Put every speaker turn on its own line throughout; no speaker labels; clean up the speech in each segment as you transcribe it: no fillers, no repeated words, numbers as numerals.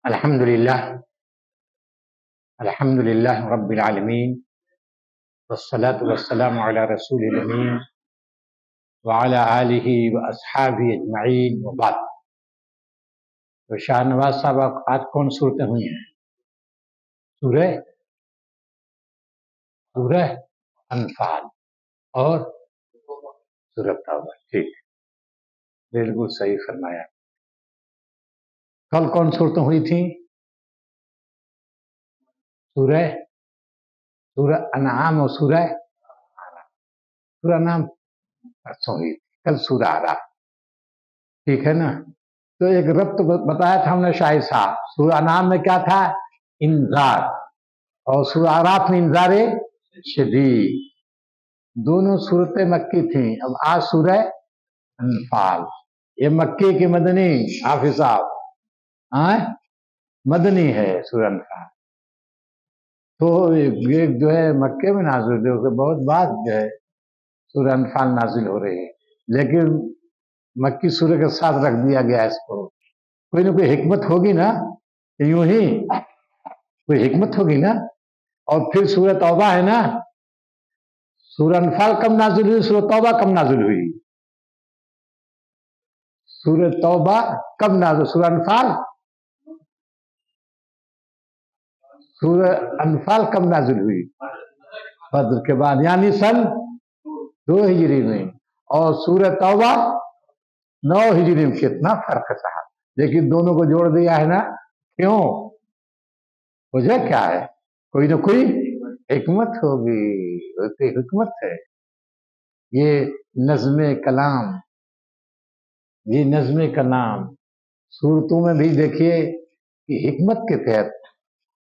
الحمد لله رب العالمين والصلاة والسلام على رسول الأمين وعلى آله وأصحابه أجمعين وبعد. تو شاہ نواز صاحب آج کون صورتیں ہوئی ہیں؟ سورہ انفال اور سورہ توبہ. ٹھیک، بالکل صحیح فرمایا. کل کون صورتیں ہوئی تھیں؟ سورہ انعام اور سورہ انعام پرسوں ہوئی تھی، کل سورہ اعراف. ٹھیک ہے نا؟ تو ایک ربط بتایا تھا ہم نے شاہد صاحب. سورہ انعام میں کیا تھا؟ انذار، اور سورہ اعراف میں انذار شدید. دونوں صورتیں مکی تھیں. اب آج سورہ انفال، یہ مکی کی مدنی حافظ صاحب مدنی ہے سورہ انفال. تو یہ جو ہے مکے میں نازل جو کہ بہت بعد جو ہے سورہ انفال نازل ہو رہی ہے، لیکن مکی سورہ کے ساتھ رکھ دیا گیا اس کو. کوئی نہ کوئی حکمت ہوگی نا، یوں ہی کوئی حکمت ہوگی نا. اور پھر سورہ توبہ ہے نا. سورہ انفال کب نازل ہوئی؟ سورہ توبہ کب نازل ہوئی؟ سورہ توبہ کب نازل؟ سورہ انفال کب نازل ہوئی؟ بدر کے بعد، یعنی سن 2 ہجری میں. اور سورہ توبہ 9 ہجری میں. کتنا فرق ہے صاحب، لیکن دونوں کو جوڑ دیا ہے نا. کیوں؟ وجہ کیا ہے؟ کوئی نہ کوئی حکمت ہوگی. کوئی حکمت ہے. یہ نظم کلام صورتوں میں بھی دیکھیے کہ حکمت کے تحت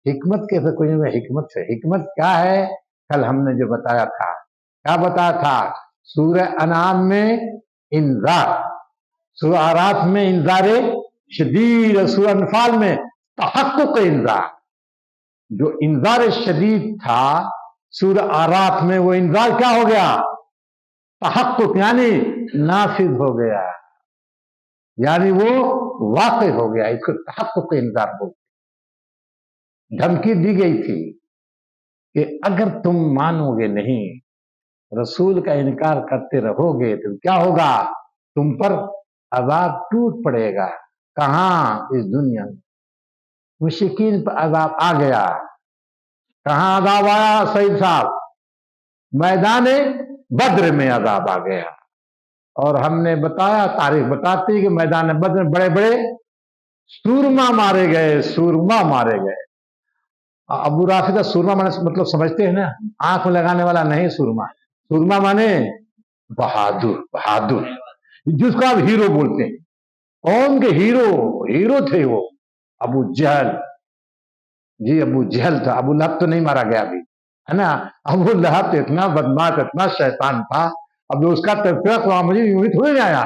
کوئی نہ کوئی حکمت ہے. حکمت کیا ہے؟ کل ہم نے جو بتایا تھا، کیا بتایا تھا؟ سورہ انعام میں انذار، سورہ اعراف میں انذار شدید، اور سورہ انفال میں تحقق انذار. جو انذار شدید تھا سورہ اعراف میں، وہ انذار کیا ہو گیا؟ تحقق، یعنی نافذ ہو گیا، یعنی وہ واقع ہو گیا. اس کو تحقق انذار بولتے. دھمکی دی گئی تھی کہ اگر تم مانو گے نہیں، رسول کا انکار کرتے رہو گے، تو کیا ہوگا؟ تم پر عذاب ٹوٹ پڑے گا. کہاں؟ اس دنیا میں. مشرکین پر عذاب آ گیا. کہاں عذاب آیا سعید صاحب؟ میدان بدر میں عذاب آ گیا. اور ہم نے بتایا، تاریخ بتاتی کہ میدان بدر میں بڑے بڑے سورما مارے گئے. ابو رافع کا سورما مطلب سمجھتے ہیں نا، آنکھ میں لگانے والا نہیں. سورما مانے بہادر، جس کو آپ ہیرو بولتے ہیں. قوم کے ہیرو تھے وہ. ابو جہل تھا. ابو لہب تو نہیں مارا گیا ابھی، ہے نا. ابو لہب تو اتنا بدماش، اتنا شیطان تھا. اب اس کا تذکرہ قرآن مجید یوں ہی تھوڑی نہیں آیا.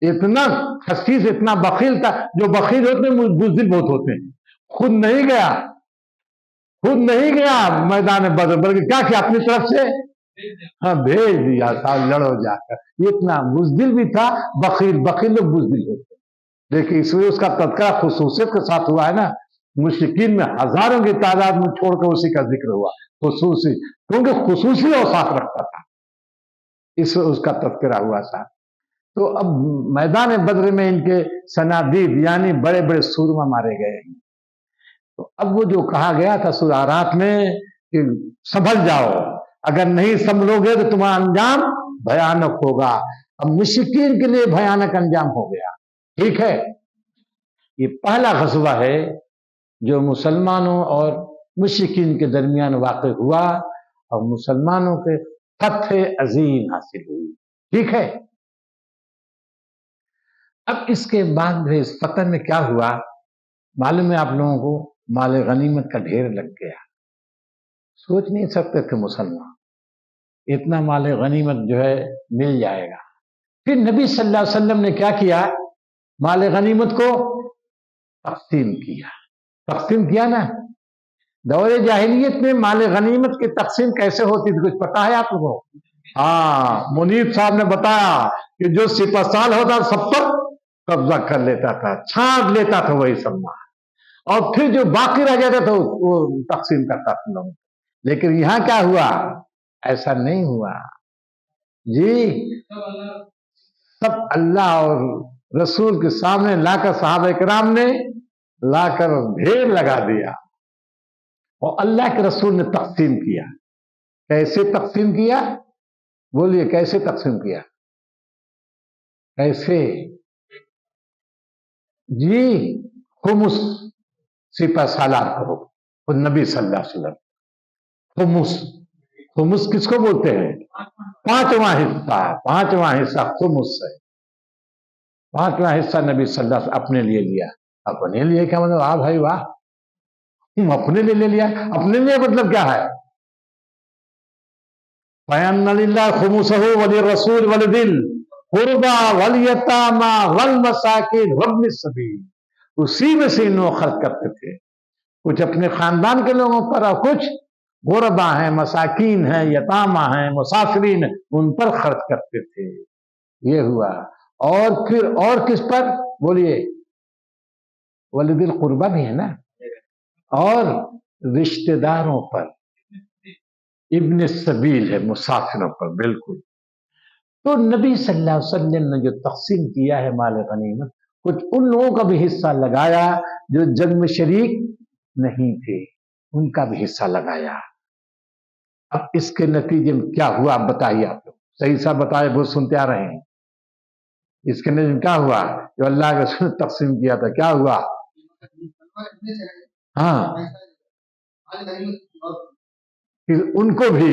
اتنا خسیس، اتنا بخیل تھا. جو بخیل ہوتے ہیں بزدل بہت ہوتے ہیں. خود نہیں گیا میدان بدر، بلکہ کیا کیا؟ اپنی طرف سے بھیج دیا تھا، لڑو جا کر. اتنا بزدل بھی تھا. بخیل لوگ بزدل ہوتے ہیں. لیکن اس کا تذکرہ خصوصیت کے ساتھ ہوا ہے نا. مشرکین میں ہزاروں کی تعداد میں چھوڑ کر اسی کا ذکر ہوا خصوصی، کیونکہ خصوصی اوصاف رکھتا تھا. اس کا تذکرہ ہوا تھا. تو اب میدان بدر میں ان کے صنادید، یعنی بڑے بڑے سورما مارے گئے. تو اب وہ جو کہا گیا تھا سورہ اعراف میں کہ سنبھل جاؤ، اگر نہیں سنبھلو گے تو تمہارا انجام بھیانک ہوگا. اب مشرکین کے لیے بھیانک انجام ہو گیا. ٹھیک ہے، یہ پہلا غزوہ ہے جو مسلمانوں اور مشرکین کے درمیان واقع ہوا، اور مسلمانوں کے فتح عظیم حاصل ہوئی. ٹھیک ہے. اب اس کے بعد اس فتح میں کیا ہوا معلوم ہے آپ لوگوں کو؟ مال غنیمت کا ڈھیر لگ گیا. سوچ نہیں سکتے تھے مسلمان اتنا مال غنیمت جو ہے مل جائے گا. پھر نبی صلی اللہ علیہ وسلم نے کیا کیا؟ مال غنیمت کو تقسیم کیا نا. دور جاہلیت میں مال غنیمت کی تقسیم کیسے ہوتی تھی؟ کچھ پتا ہے آپ لوگوں کو؟ منیب صاحب نے بتایا کہ جو سپہ سال ہوتا سب پر قبضہ کر لیتا تھا، چھانٹ لیتا تھا وہی سب مال. और फिर जो बाकी रह जाता था वो तकसीम करता था लोगों। लेकिन यहां क्या हुआ? ऐसा नहीं हुआ जी। सब अल्लाह और रसूल के सामने लाकर सहाबा किराम ने लाकर ढेर लगा दिया और अल्लाह के रसूल ने तकसीम किया। कैसे तकसीम किया? बोलिए कैसे तकसीम किया? कैसे जी? खुमुस सिपा सालार करो और नबी सल्लल्लाहु अलैहि वसल्लम। खुमुस, खुमुस किसको बोलते हैं? पांचवा हिस्सा। पांचवा हिस्सा खुमुस है। पांचवा हिस्सा नबी सल्लल्लाहु अलैहि वसल्लम अपने लिए लिया। अपने लिए क्या मतलब? वाह भाई वाह, तुम अपने लिए ले लिया। अपने लिए मतलब क्या है? फअन्ना लिल्लाहि खुमुसहु वलिर्रसूल वलिदिल कुर्बा वलयतामा वलमसाकिन वब्निस सबील। उसी में से इन्हों खर्च करते थे, कुछ अपने खानदान के लोगों पर और कुछ गुरबा है, मसाकीन है, यतामा है, मुसाफिरीन, उन पर खर्च करते थे। ये हुआ। और फिर और किस पर? बोलिए, वलिदिल कुर्बा भी है ना, और रिश्तेदारों पर, इब्न सबील है, मुसाफिरों पर। बिल्कुल। तो नबी सल्लल्लाहु अलैहि वसल्लम ने जो तकसीम किया है माल गनीमत, कुछ उन लोगों का भी हिस्सा लगाया जो जंग में शरीक नहीं थे, उनका भी हिस्सा लगाया। अब इसके नतीजे में क्या हुआ आप बताइए। आप लोग सही सा बताए, बहुत सुनते आ रहे हैं। इसके नतीजे में क्या हुआ? जो अल्लाह के रसूल ने तकसीम किया था, क्या हुआ? हाँ, उनको भी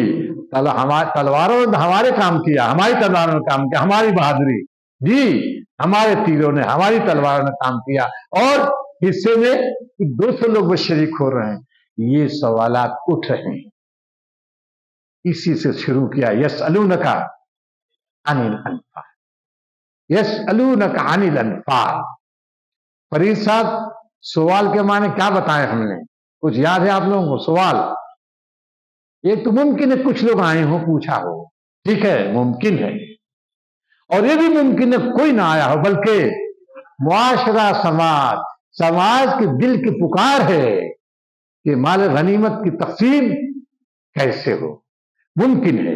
हमारे तलवारों ने हमारे काम किया, हमारी तलवारों ने काम किया, हमारी बहादुरी जी, हमारे तीरों ने, हमारी तलवारों ने काम किया, और हिस्से में 200 लोग बस शरीक हो रहे हैं। ये सवालात उठ रहे हैं। इसी से शुरू किया, यसअलूनका अनिल अनफाल, यसअलूनका अनिल अनफाल। फरीद साहब, सवाल के माने क्या बताएं हमने? कुछ याद है आप लोगों को? सवाल ये तो मुमकिन है कुछ लोग आए हो, पूछा हो, ठीक है, मुमकिन है। और ये भी मुमकिन है कोई ना आया हो, बल्कि मुआशरा, समाज, समाज के दिल की पुकार है कि माल गनीमत की तकसीम कैसे हो। मुमकिन है।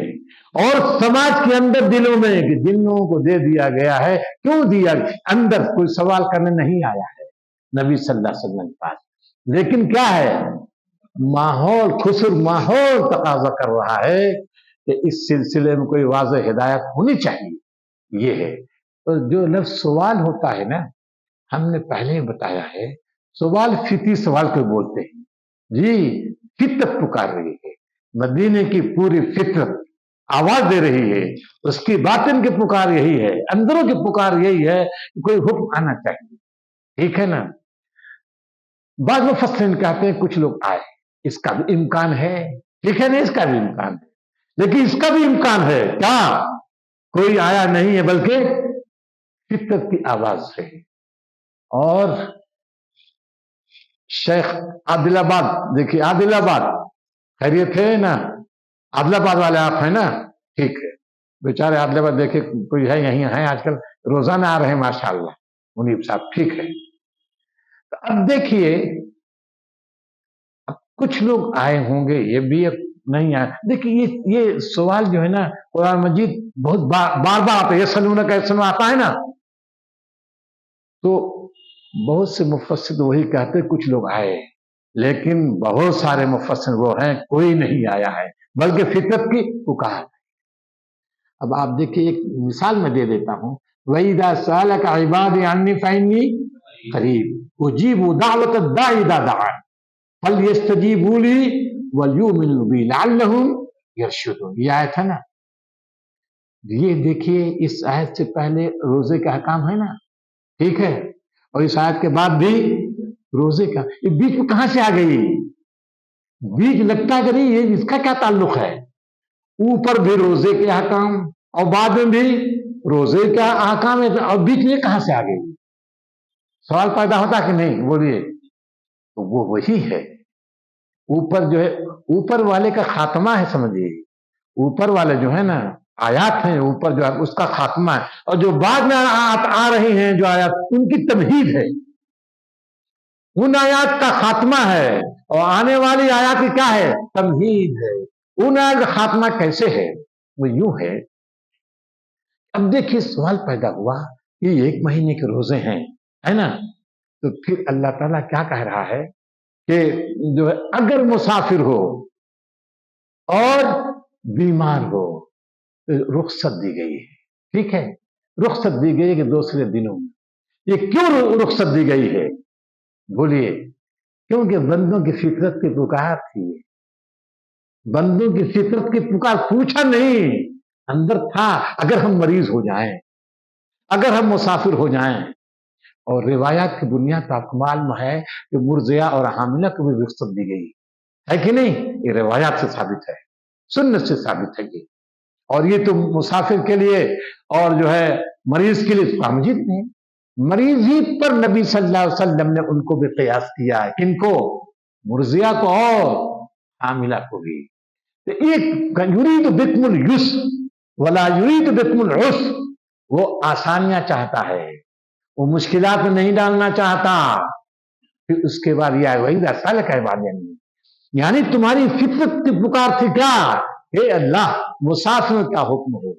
और समाज के अंदर दिलों में कि जिन लोगों को दे दिया गया है, क्यों दिया, अंदर कोई सवाल करने नहीं आया है नबी सल्लल्लाहु अलैहि वसल्लम के पास। लेकिन क्या है, माहौल, खुसर माहौल तकाजा कर रहा है कि इस सिलसिले में कोई वाज़ेह हिदायत होनी चाहिए। ये है। तो जो लफ्ज़ सवाल होता है ना, हमने पहले ही बताया है, सवाल फितरी सवाल को बोलते हैं जी। फितरत पुकार रही है, मदीने की पूरी फितरत आवाज दे रही है, उसकी बातिन की पुकार यही है, अंदरों की पुकार यही है कि कोई हुक्म आना चाहिए। ठीक है ना? बाद मुफस्सिरीन कहते हैं कुछ लोग आए, इसका भी इम्कान है, ठीक है ना? इसका भी इम्कान है, लेकिन इसका भी इम्कान है क्या, कोई आया नहीं है, बल्कि फितरत की आवाज से। और शेख आदिलाबाद, देखिए आदिलाबाद, खैरियत है ना? आदिलाबाद वाले आप हैं ना? ठीक है। बेचारे आदिलाबाद, देखे कोई है, यहीं है आजकल, रोजाना आ रहे हैं माशाअल्लाह मुनीब साहब, ठीक है। तो अब देखिए, अब कुछ लोग आए होंगे, ये भी नहीं आए। देखिए ये सवाल जो है ना, कुरान मजीद बहुत बार बार आता है, ये सलूना कैसे आता है ना, तो बहुत से मुफस्सिर वही कहते कुछ लोग आए, लेकिन बहुत सारे मुफस्सिर वो हैं कोई नहीं आया है, बल्कि फितरत की पुकार। अब आप देखिए, एक मिसाल मैं दे देता हूं, वइदा सअलका इबादी अन्नी फइन्नी करीब उजीबु दावत दाई इदा दआन फलयस्तजीबू ली वलयुमिनु बी लअल्लहुम यरशुदून। ये आयत है ना, ये देखिए, इस आयत से पहले रोजे का हकाम है ना, ठीक है, और इस आयत के बाद भी रोजे का, ये बीच में कहां से आ गई? बीच लगता करी, ये इसका क्या ताल्लुक है? ऊपर भी रोजे के अहकाम और बाद में भी रोजे का अहकाम है, और बीच में कहां से आ गई? सवाल पैदा होता कि नहीं? बोलिए। तो वो वही है, ऊपर जो है, ऊपर वाले का खात्मा है, समझिए, ऊपर वाले जो है ना आयात हैं, ऊपर जो है उसका खात्मा है, और जो बाद में आ रही हैं जो आयात, उनकी तमहीद है, उन आयात का खात्मा है और आने वाली आयात की क्या है, तमहीद है। उन आयात का खात्मा कैसे है, वो यूं है। अब देखिए सवाल पैदा हुआ, ये 1 महीने के रोजे हैं, है ना, तो फिर अल्लाह ताला क्या कह रहा है कि जो है अगर मुसाफिर हो और बीमार हो तो रुख्सत दी गई है, ठीक है, रुख्सत दी गई है कि दूसरे दिनों में। ये क्यों रुख्सत दी गई है, बोलिए? क्योंकि बंदों की फितरत की पुकार थी, बंदों की फितरत की पुकार, पूछा नहीं, अंदर था। अगर हम मरीज हो जाएं, अगर हम मुसाफिर हो जाएं, और रिवायात की बुनियाद पर आपको मालूम है कि मुर्जिया और हामिला को भी रुख्सत दी गई है कि नहीं? ये रिवायात से साबित है, सुन्नत से साबित है ये। और ये तो मुसाफिर के लिए और जो है मरीज के लिए मजीद नहीं, मरीज ही पर नबी सल्लल्लाहु अलैहि वसल्लम ने उनको भी कयास किया है। किनको? मुर्जिया को और हामिला को भी। तो एक युरीद बिकुमुल युस्र वला युरीद बिकुमुल उस्र, वो आसानियां चाहता है, वो मुश्किलात में नहीं डालना चाहता। फिर उसके बाद यह वही रसाल का इबादत, यानी तुम्हारी फितरत की पुकार थी क्या, हे अल्लाह मुसाफिर क्या हुक्म हो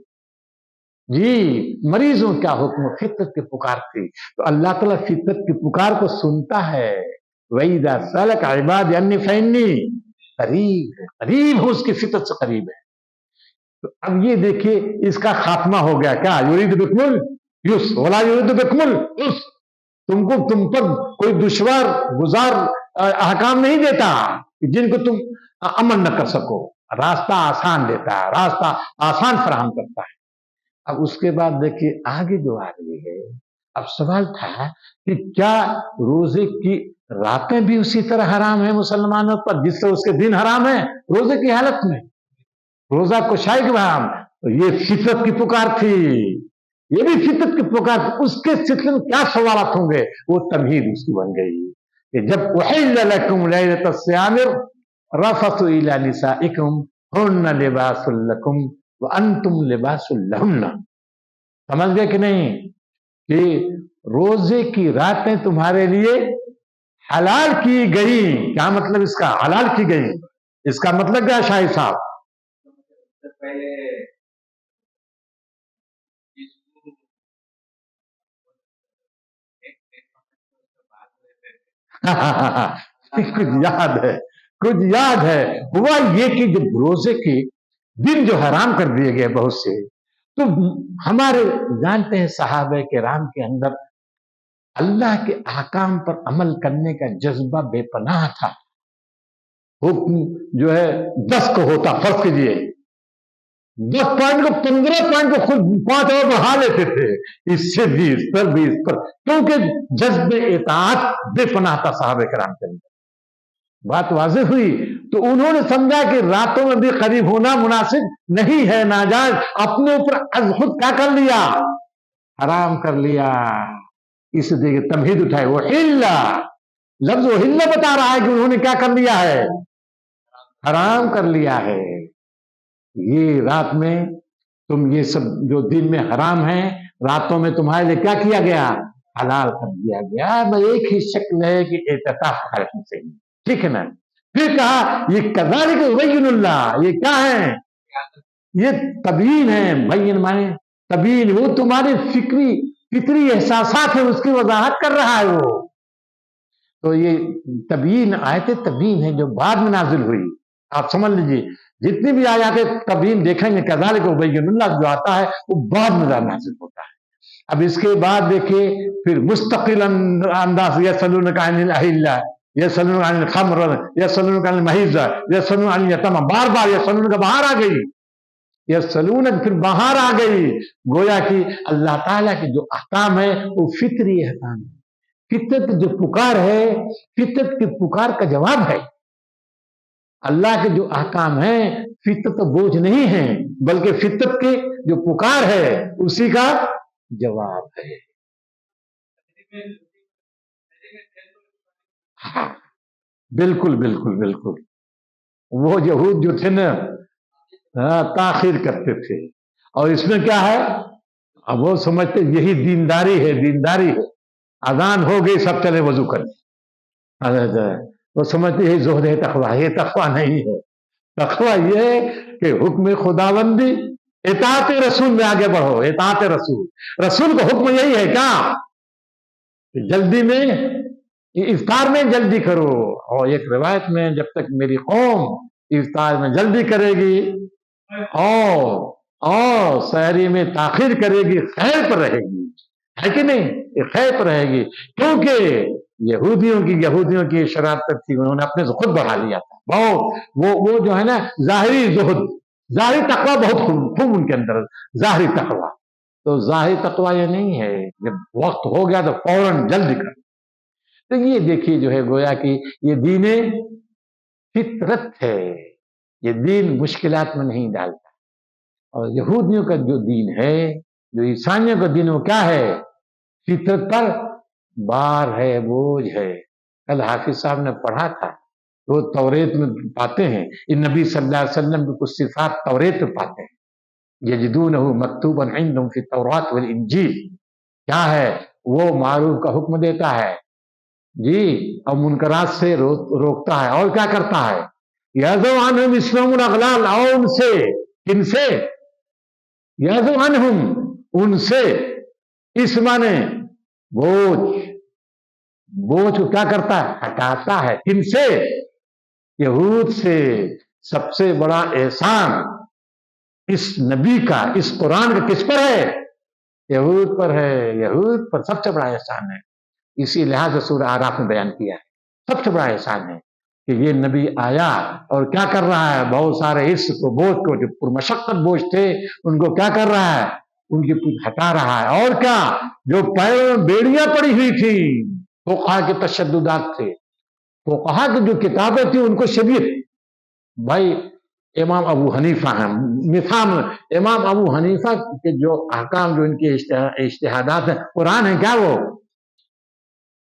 जी, मरीजों क्या हुक्म, फितरत की पुकार थी। तो अल्लाह ताला फितरत की पुकार को सुनता है। वही रसाल का इबादत अन्नी फैनी, करीब है, करीब हो, उसकी फितरत से करीब है। तो अब ये देखिए इसका खात्मा हो गया क्या, युरीद बिकुमुल युस्र वला युरीद बिकुमुल उस्र। तुमको तुम पर कोई दुश्वार गुजार अहकाम नहीं देता जिनको तुम अमल न कर सको, रास्ता आसान देता है, रास्ता आसान फराहम करता है। अब उसके बाद देखिए आगे जो आ रही है, अब सवाल था कि क्या रोजे की रातें भी उसी तरह हराम है मुसलमानों पर जिससे उसके दिन हराम है रोजे की हालत में, रोजा कुशाई के हराम। तो ये फितरत की पुकार थी, ये भी फितरत की पुकार थी। उसके सिलसिले में क्या सवालात होंगे, वो तमहीद उसकी बन गई कि जब उहिल्ल लकुम लैलतस सियाम रफसु इला निसाइकुम हुन्ना लिबासुल लकुम व अंतुम लिबासुल लहुन्ना। समझ गए कि नहीं, कि रोजे की रातें तुम्हारे लिए हलाल की गई। क्या मतलब इसका, हलाल की गई, इसका मतलब क्या शाहिद साहब? कुछ याद है, कुछ याद है। हुआ ये कि जब रोजे के दिन जो हराम कर दिए गए बहुत से, तो हमारे जानते हैं सहाबे के राम के अंदर अल्लाह के ahकाम पर अमल करने का जज्बा बेपनाह था। हुक्म जो है 10 को होता, फर्ज कीजिए 10 पॉइंट को 15 पॉइंट को खुद 5 और बढ़ा लेते थे, इससे 20 पर 20 पर, क्योंकि जज्बे इताअत बेपनाह था साहबे कराम के अंदर। बात वाज़ेह हुई। तो उन्होंने समझा कि रातों में भी करीब होना मुनासिब नहीं है, नाजायज, अपने ऊपर खुद क्या कर लिया, हराम कर लिया। इसलिए तमहीद उठाए, वो हिल्ला, लफ्ज वो हिल्ला बता रहा है कि उन्होंने क्या कर लिया है, हराम कर लिया है। ये रात में तुम ये सब जो दिन में हराम है, रातों में तुम्हारे लिए क्या किया गया, हलाल कर दिया गया। मैं एक ही शक्ल है कि एतकाफ करने से, ठीक है ना। फिर कहा ये कज़ालिक युबय्यिनुल्लाह, ये क्या है, ये तबीन है। बैन माने तबीन, वो तुम्हारे फिक्री एहसासात है, उसकी वजाहत कर रहा है वो। तो ये तबीन आयत तबीन है जो बाद में नाजिल हुई। आप समझ लीजिए जितनी भी आयतें तबीन देखेंगे कज़ालिक युबय्यिनुल्लाह जो आता है वो बाद में नाजिल होता है। अब इसके बाद देखिए फिर मुस्तकिल अंदाज, यसअलूनका अनिल अहिल्ला, यसअलूनका अनिल खम्र, यसअलूनका अनिल महीज़, यसअलूनका अनिल यतामा, बार बार यसअलूनका बाहर आ गई, यसअलूनक फिर बाहर आ गई। गोया कि अल्लाह ताला के जो अहकाम है वो फितरी अहकाम है। फितरत जो पुकार है, फितरत की पुकार का जवाब है। अल्लाह के जो अहकाम है फितरत तो बोझ नहीं है, बल्कि फितरत की जो पुकार है उसी का जवाब है। हाँ, बिल्कुल बिल्कुल बिल्कुल। वो यहूद जो थे ना, ताखिर करते थे, और इसमें क्या है, अब वो समझते यही दीनदारी है, दीनदारी है। अजान हो गई सब चले वजू करने, وہ سمجھتے ہیں زہد ہے تقویٰ. یہ تقویٰ نہیں ہے. تقویٰ یہ ہے کہ حکم خداوندی اطاعت رسول میں آگے بڑھو. اطاعت رسول, رسول کا حکم یہی ہے کیا؟ جلدی میں افطار میں جلدی کرو. اور ایک روایت میں جب تک میری قوم افطار میں جلدی کرے گی اور سحری میں تاخیر کرے گی, خیر پر رہے گی, ہے کہ نہیں؟ یہ خیر پر رہے گی. کیونکہ یہودیوں کی شرارت تھی, انہوں نے اپنے سے خود بڑھا لیا تھا. بہت وہ جو ہے نا ظاہری زہد, ظاہری تقویٰ بہت خوب ان کے اندر ظاہری تقویٰ. تو ظاہری تقویٰ یہ نہیں ہے جب وقت ہو گیا تو فوراً جلدی کر. تو یہ دیکھیے جو ہے گویا کہ یہ دین فطرت ہے, یہ دین مشکلات میں نہیں ڈالتا. اور یہودیوں کا جو دین ہے, جو عیسائیوں کا دین, وہ کیا ہے؟ فطرت پر بار ہے, بوجھ ہے. کل حافظ صاحب نے پڑھا تھا, وہ توریت میں پاتے ہیں, ان نبی صلی اللہ علیہ وسلم کی کچھ صفات توریت میں پاتے ہیں. یجدونہ مکتوبا عندہم فی التوراۃ والانجیل. کیا ہے؟ وہ معروف کا حکم دیتا ہے جی, اور منکرات سے روکتا ہے. اور کیا کرتا ہے؟ یضع عنہم اسمہم الاغلال, اور ان سے, کن سے؟ یضع عنہم, ان سے, اس معنی بوجھ کو کیا کرتا ہے؟ ہٹاتا ہے. کن سے؟ یہود سے. سب سے بڑا احسان اس نبی کا, اس قرآن کا کس پر ہے؟ یہود پر ہے. یہود پر سب سے بڑا احسان ہے. اسی لحاظ سے سورہ اعراف میں بیان کیا ہے. سب سے بڑا احسان ہے کہ یہ نبی آیا اور کیا کر رہا ہے؟ بہت سارے اس کو بوجھ کو, جو پرمشقت بوجھ تھے, ان کو کیا کر رہا ہے؟ ان کی کچھ ہٹا رہا ہے. اور کیا؟ جو پیروں میں بیڑیاں پڑی ہوئی تھی, فقہا کے تشددات تھے, فقہا کی جو کتابیں تھیں ان کو شریعت, بھائی امام ابو حنیفہ ہیں مثال, امام ابو حنیفہ کے جو احکام, جو ان کے اجتہادات ہیں, قرآن ہے کیا وہ؟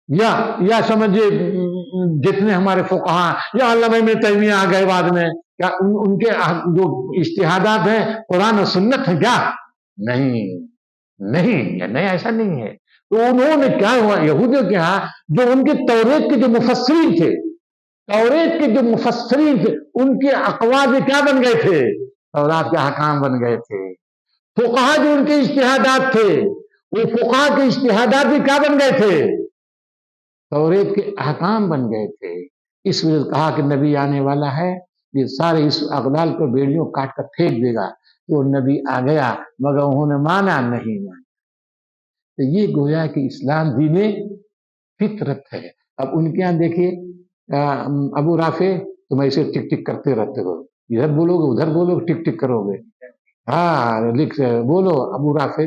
یا سمجھے جتنے ہمارے فقہا, یا علامہ ابن تیمیہ آ گئے بعد میں, کیا ان کے جو اجتہادات ہیں قرآن و سنت ہیں کیا؟ نہیں, ایسا نہیں ہے. تو انہوں نے کیا ہوا یہودیوں کے ہاں, جو ان کے توریت کے جو مفسرین تھے, ان کے اقوال کیا بن گئے تھے؟ تورات کے احکام بن گئے تھے. فقہا جو ان کے اجتہادات تھے, وہ فقہا کے اجتہادات بھی کیا بن گئے تھے؟ توریت کے احکام بن گئے تھے. اس وجہ سے کہا کہ نبی آنے والا ہے, یہ سارے اس اغلال کو, بیڑیوں کاٹ کر پھینک دے گا. تو نبی آ گیا, مگر انہوں نے مانا نہیں. تو یہ گویا کہ اسلام دین فطرت ہے. اب ان کے یہاں دیکھیے ابو رافع, تم ایسے ٹک ٹک کرتے رہتے ہو, ادھر بولو گے ادھر بولو گے, ٹک ٹک کرو گے. ہاں لکھ بولو ابو رافع.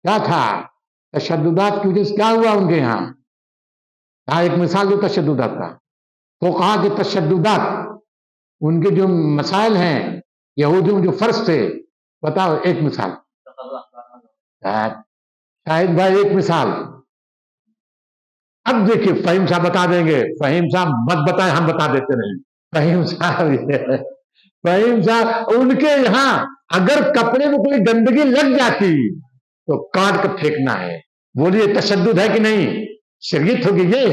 کیا تھا؟ تشددات کی وجہ سے کیا ہوا ان کے یہاں؟ ایک مثال جو تشددات کا, تو کہا کہ تشددات ان کے جو مسائل ہیں یہودیوں جو فرض تھے, بتاؤ ایک مثال. شاہد بھائی ایک مثال. اب دیکھیے فہیم صاحب بتا دیں گے. فہیم صاحب مت بتائیں, ہم بتا دیتے رہیں. فہیم صاحب ان کے یہاں اگر کپڑے میں کوئی گندگی لگ جاتی تو کاٹ کر پھینکنا ہے. بولیے تشدد ہے کہ نہیں؟ شریعت ہوگی یہ,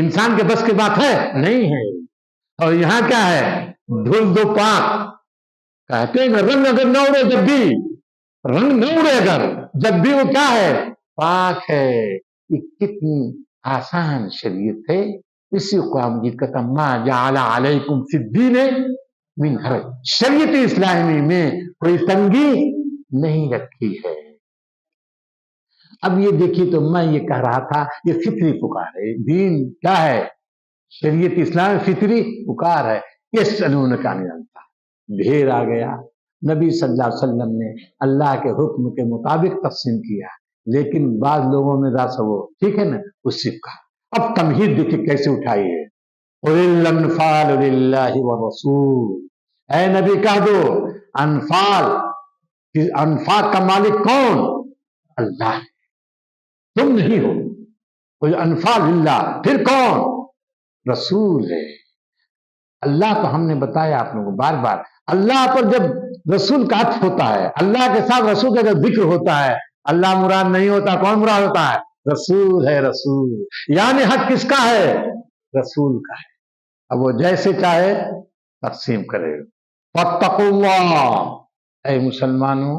انسان کے بس کی بات ہے نہیں ہے. اور یہاں کیا ہے؟ دھل دو پاک. کہتے ہیں رنگ اگر نہ اڑے, جب بھی رنگ نہ اڑے اگر, جب بھی وہ کیا ہے؟ پاک ہے. یہ کتنی آسان شریعت ہے. اسی قرآن مجید کا ما جعل علیکم فی الدین من حرج, شریعت اسلامی میں کوئی تنگی نہیں رکھی ہے. اب یہ دیکھیے, تو میں یہ کہہ رہا تھا یہ فطری پکار ہے. دین کیا ہے؟ شریعت اسلام فطری پکار ہے. یہ سنون کا نہیں جانتا. ڈھیر آ گیا. نبی صلی اللہ علیہ وسلم نے اللہ کے حکم کے مطابق تقسیم کیا, لیکن بعض لوگوں نے راس وہ ٹھیک ہے نا اس سے کہا. اب تمہید دیکھیے کیسے اٹھائی ہے. قُلِ الْأَنْفَالُ لِلَّهِ وَالرَّسُولِ, اے نبی کہہ دو انفال کا مالک کون؟ اللہ ہے, تم نہیں ہو. کوئی انفال اللہ, پھر کون؟ رسول ہے. اللہ تو ہم نے بتایا آپ لوگوں کو بار بار, اللہ پر جب رسول کا عطف ہوتا ہے, اللہ کے ساتھ رسول کا جب ذکر ہوتا ہے, اللہ مراد نہیں ہوتا, کون مراد ہوتا ہے؟ رسول ہے. رسول یعنی حق کس کا ہے؟ रसूल का है। अब वो जैसे चाहे तकसीम करे। फत्तकुल्लाह, ऐ मुसलमानों,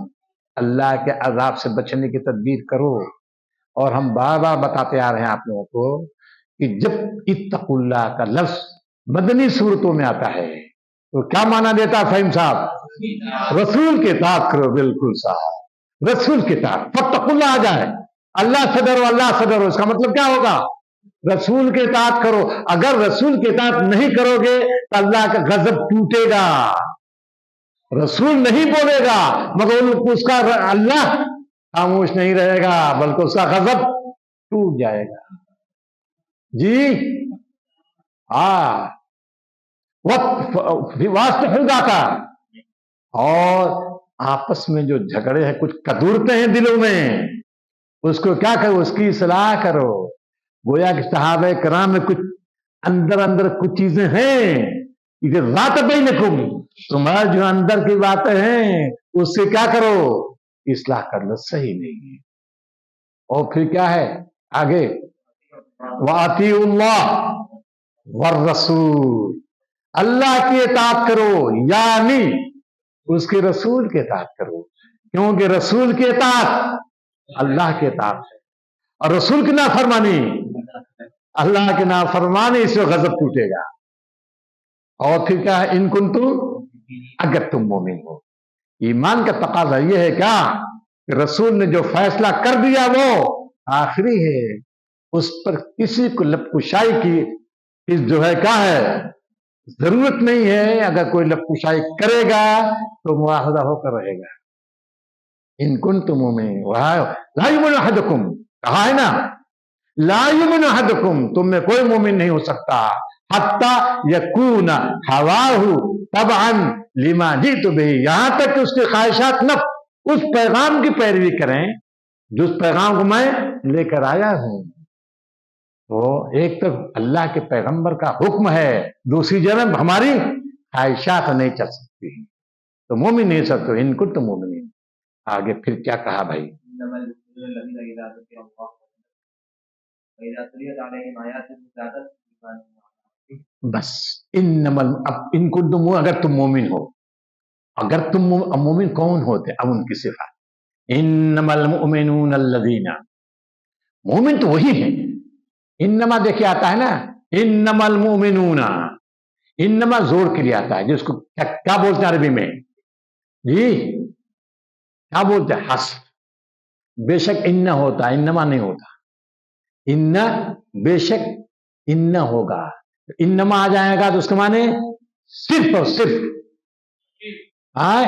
अल्लाह के अजाब से बचने की तदबीर करो। और हम बार बार बताते आ रहे हैं आप लोगों को कि जब इत्तकुल्लाह का लफ्ज मदनी सूरतों में आता है तो क्या माना देता है फहीम साहब? रसूल के इताअत करो। बिल्कुल साहब, रसूल के इताअत। फत्तकुल्लाह आ जाए, अल्लाह से डरो, अल्लाह से डरो, इसका मतलब क्या होगा? रसूल के इताअत करो। अगर रसूल के इताअत नहीं करोगे तो अल्लाह का गजब टूटेगा। रसूल नहीं बोलेगा मगर उसका अल्लाह खामोश नहीं रहेगा, बल्कि उसका गजब टूट जाएगा। जी हाँ, वास्तव का। और आपस में जो झगड़े हैं, कुछ कदूरते हैं दिलों में, उसको क्या करो? उसकी इस्लाह करो। गोया कि सहाबे कराम में कुछ अंदर अंदर कुछ चीजें हैं, रात बैनकुम, तुम्हारे जो अंदर की बातें हैं उससे क्या करो? इस्लाह कर लो, सही नहीं है। और फिर क्या है आगे? वातीउल्लाह वर रसूल, अल्लाह की इताअत करो, यानी उसके रसूल की इताअत करो, क्योंकि रसूल की इताअत अल्लाह की इताअत है, और रसूल की नाफरमानी अल्लाह की नाफरमानी से गजब टूटेगा। और फिर क्या है? इन कुंतु, अगर तुम मोमिन हो। ईमान का तकाजा यह है क्या कि रसूल ने जो फैसला कर दिया वो आखिरी है, उस पर किसी को लपकुशाई की इस जो है क्या है जरूरत नहीं है। अगर कोई लपकुशाई करेगा तो मुआहदा होकर रहेगा। इन कुंतु मोमिन, ला युमिनु अहदुकुम, कहा है ना, ला युमिनु अहदुकुम, तुम में कोई मोमिन नहीं हो सकता हत्ता यकून हवाहु तबअन लिमा जीतु बिही, यहां तक कि उसके ख्वाहिशात नफ्स उस पैगाम की पैरवी करें जो उस पैगाम को मैं लेकर आया हूं। तो एक तो अल्लाह के पैगंबर का हुक्म है, दूसरी जन्म हमारी ख्वाहिशात नहीं चल सकती, तो मोमिन नहीं सकते। इनको तो मोमिन। आगे फिर क्या कहा भाई? बस इन्नमल, अब इनको तुम, अगर तुम मोमिन हो, अगर तुम मोमिन कौन होते? अब उनकी सिफात, इन्नमल मुमिनून अल्लज़ीना, मोमिन तो वही है। इन्नमा देखिए आता है ना, इन्नमल मुमिनूना, इन्नमा जोर के लिए आता है, जिसको क्या बोलते हैं अरबी में जी? क्या बोलते हैं? हस। बेशक इन्ना होता है, इन्नमा नहीं होता। इन्ना बेशक इन्ना होगा, इन्नमा आ जाएगा तो उसके माने सिर्फ और सिर्फ। आए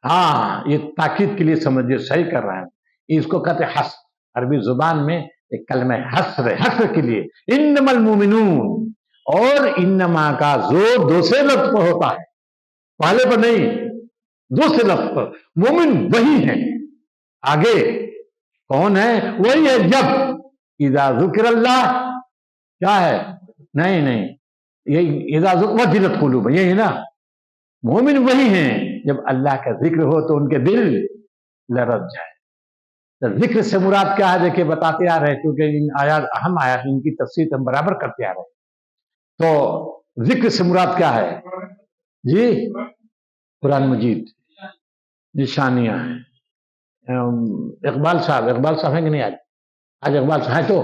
हाँ, ये ताकीद के लिए समझिए, सही कर रहा है। इसको कहते हैं हस, अरबी जुबान में एक कलमा है हस्र, हस्र के लिए इन्नमल मुमिनून। और इन्नमा का जोर दूसरे लफ्ज पर होता है, पहले पर नहीं, दूसरे लफ्ज पर। मोमिन वही है। आगे कौन है? वही है जब इज़ा ज़ुकिरल्लाह, क्या है? नहीं नहीं, यही इज़ा वजिलत कुलूब, यही है ना। मोमिन वही हैं जब अल्लाह का जिक्र हो तो उनके दिल लरज जाए। तो जिक्र से मुराद क्या है? देखिए बताते आ रहे हैं, क्योंकि इन आयात अहम आयात, इनकी तफसीर हम बराबर करते आ रहे हैं। तो जिक्र से मुराद क्या है जी? कुरान मजीद, निशानियां हैं। इकबाल साहब हैं कि नहीं? आज इकबाल साहब हैं तो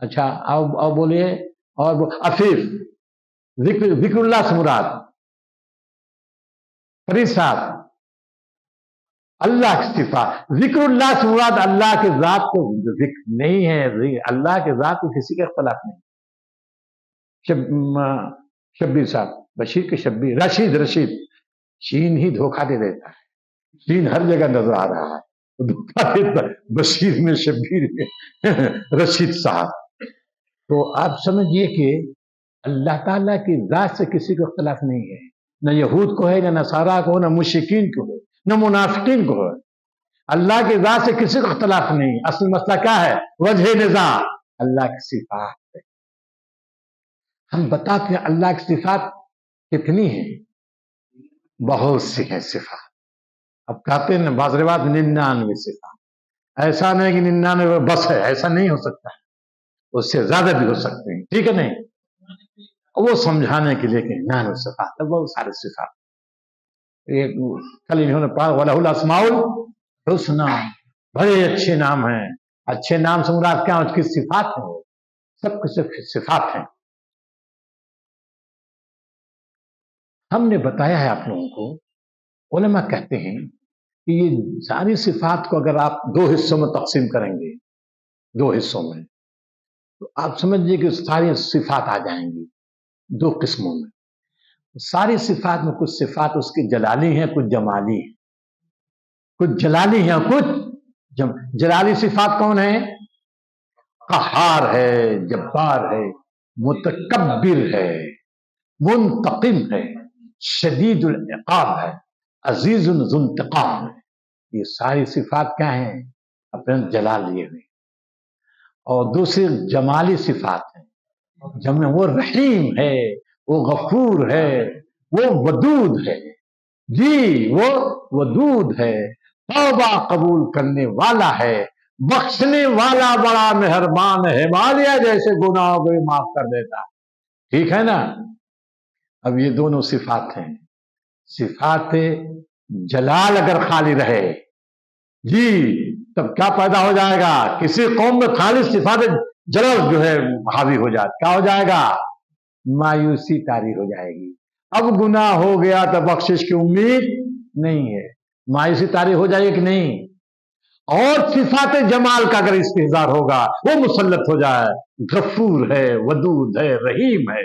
अच्छा, आओ बोलिए। और अफीफ, जिक्रुल्लाह से मुराद फरीद साहब, अल्लाह की सिफा। जिक्रुल्लाह से मुराद अल्लाह के जात को जिक्र नहीं है, अल्लाह के जात को किसी का इख्तलाफ नहीं। शब्बीर साहब, बशीर के शब्बीर, रशीद, शीन ही धोखा दे देता है, शीन हर जगह नजर आ रहा है, धोखा देता है, बशीर में, शब्बीर में, रशीद साहब। तो आप समझिए कि अल्लाह ताला की जात से किसी को इख्तलाफ नहीं है, न यहूद को है, न नसारा को, न मुशरिकीन को है, न मुनाफिकीन को है। अल्लाह की जात से किसी को इख्तलाफ नहीं। असल मसला क्या है? वजह निज़ा अल्लाह की सिफात है। हम बताते हैं अल्लाह की सिफात कितनी है? बहुत सी है सिफात। अब कहते हैं बाज़ रिवायत 99 सिफात। ऐसा नहीं कि 99 बस है, ऐसा नहीं हो सकता। उससे ज्यादा भी हो सकते हैं, ठीक है नहीं। वो समझाने के लिए कि नानु सिफात, बहुत सारे सिफात, एक कल इन्होंने पढ़ा वलहुल अस्माउल हुस्ना, बड़े अच्छे नाम हैं। अच्छे नाम से मुराद क्या, उसकी सिफात है, वो सब कुछ सिफात है। हमने बताया है आप लोगों को, उलमा कहते हैं कि ये सारी सिफात को अगर आप दो हिस्सों में तकसीम करेंगे, दो हिस्सों में, तो आप समझिए कि सारी सिफात आ जाएंगी दो किस्मों में। सारी सिफात में कुछ सिफात उसकी जलाली हैं, कुछ जमाली हैं। कुछ जलाली हैं, कुछ जलाली सिफात कौन है? कहार है, जब्बार है, मुतकब्बिर है, मुंतकिम है, शदीदुल इक़ाब है, अजीजुल ज़ुंतिक़ाम है। ये सारी सिफात क्या है? अपने जलाल लिए हुए। और दूसरी जमाली सिफात है, जब वो रहीम है, वो गफूर है, वो वदूद है। जी, वो वदूद है, तौबा कबूल करने वाला है, बख्शने वाला, बड़ा मेहरबान है, हिमालय जैसे गुनाहों को माफ कर देता। ठीक है ना। अब ये दोनों सिफात हैं। सिफात जलाल अगर खाली रहे जी, तब क्या पैदा हो जाएगा? किसी कौम में खाली सिफात जलाल जो है हावी हो जाए, क्या हो जाएगा? मायूसी तारी हो जाएगी। अब गुनाह हो गया तो बख्शिश की उम्मीद नहीं है, मायूसी तारी हो जाएगी कि नहीं। और सिफात जमाल का अगर इस्तेजार होगा, वो मुसल्लत हो जाए, गफूर है, वदूद है, रहीम है,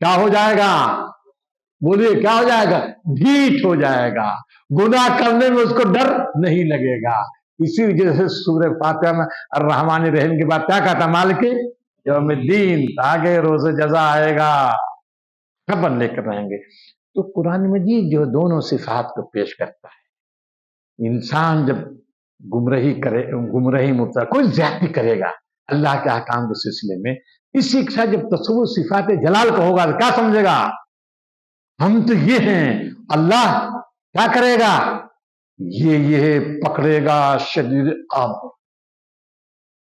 क्या हो जाएगा? बोलिए क्या हो जाएगा? ढीठ हो जाएगा, गुनाह करने में उसको डर नहीं लगेगा। इसी वजह से सूरह फातिहा में अर्रहमान रहीम के बाद क्या कहता? मालिक यौमिद्दीन, आगे रोज़े जज़ा आएगा, खबर लेकर रहेंगे। तो कुरान मजीद जो दोनों सिफात को पेश करता है। इंसान जब गुमराही करे, गुमराही मुब्तला, कोई ज्यादती करेगा अल्लाह के अहकाम के सिलसिले में, इसी के साथ जब तस्वुर सिफात जलाल को होगा तो क्या समझेगा? हम तो ये हैं, अल्लाह क्या करेगा? ये पकड़ेगा शदीद आब।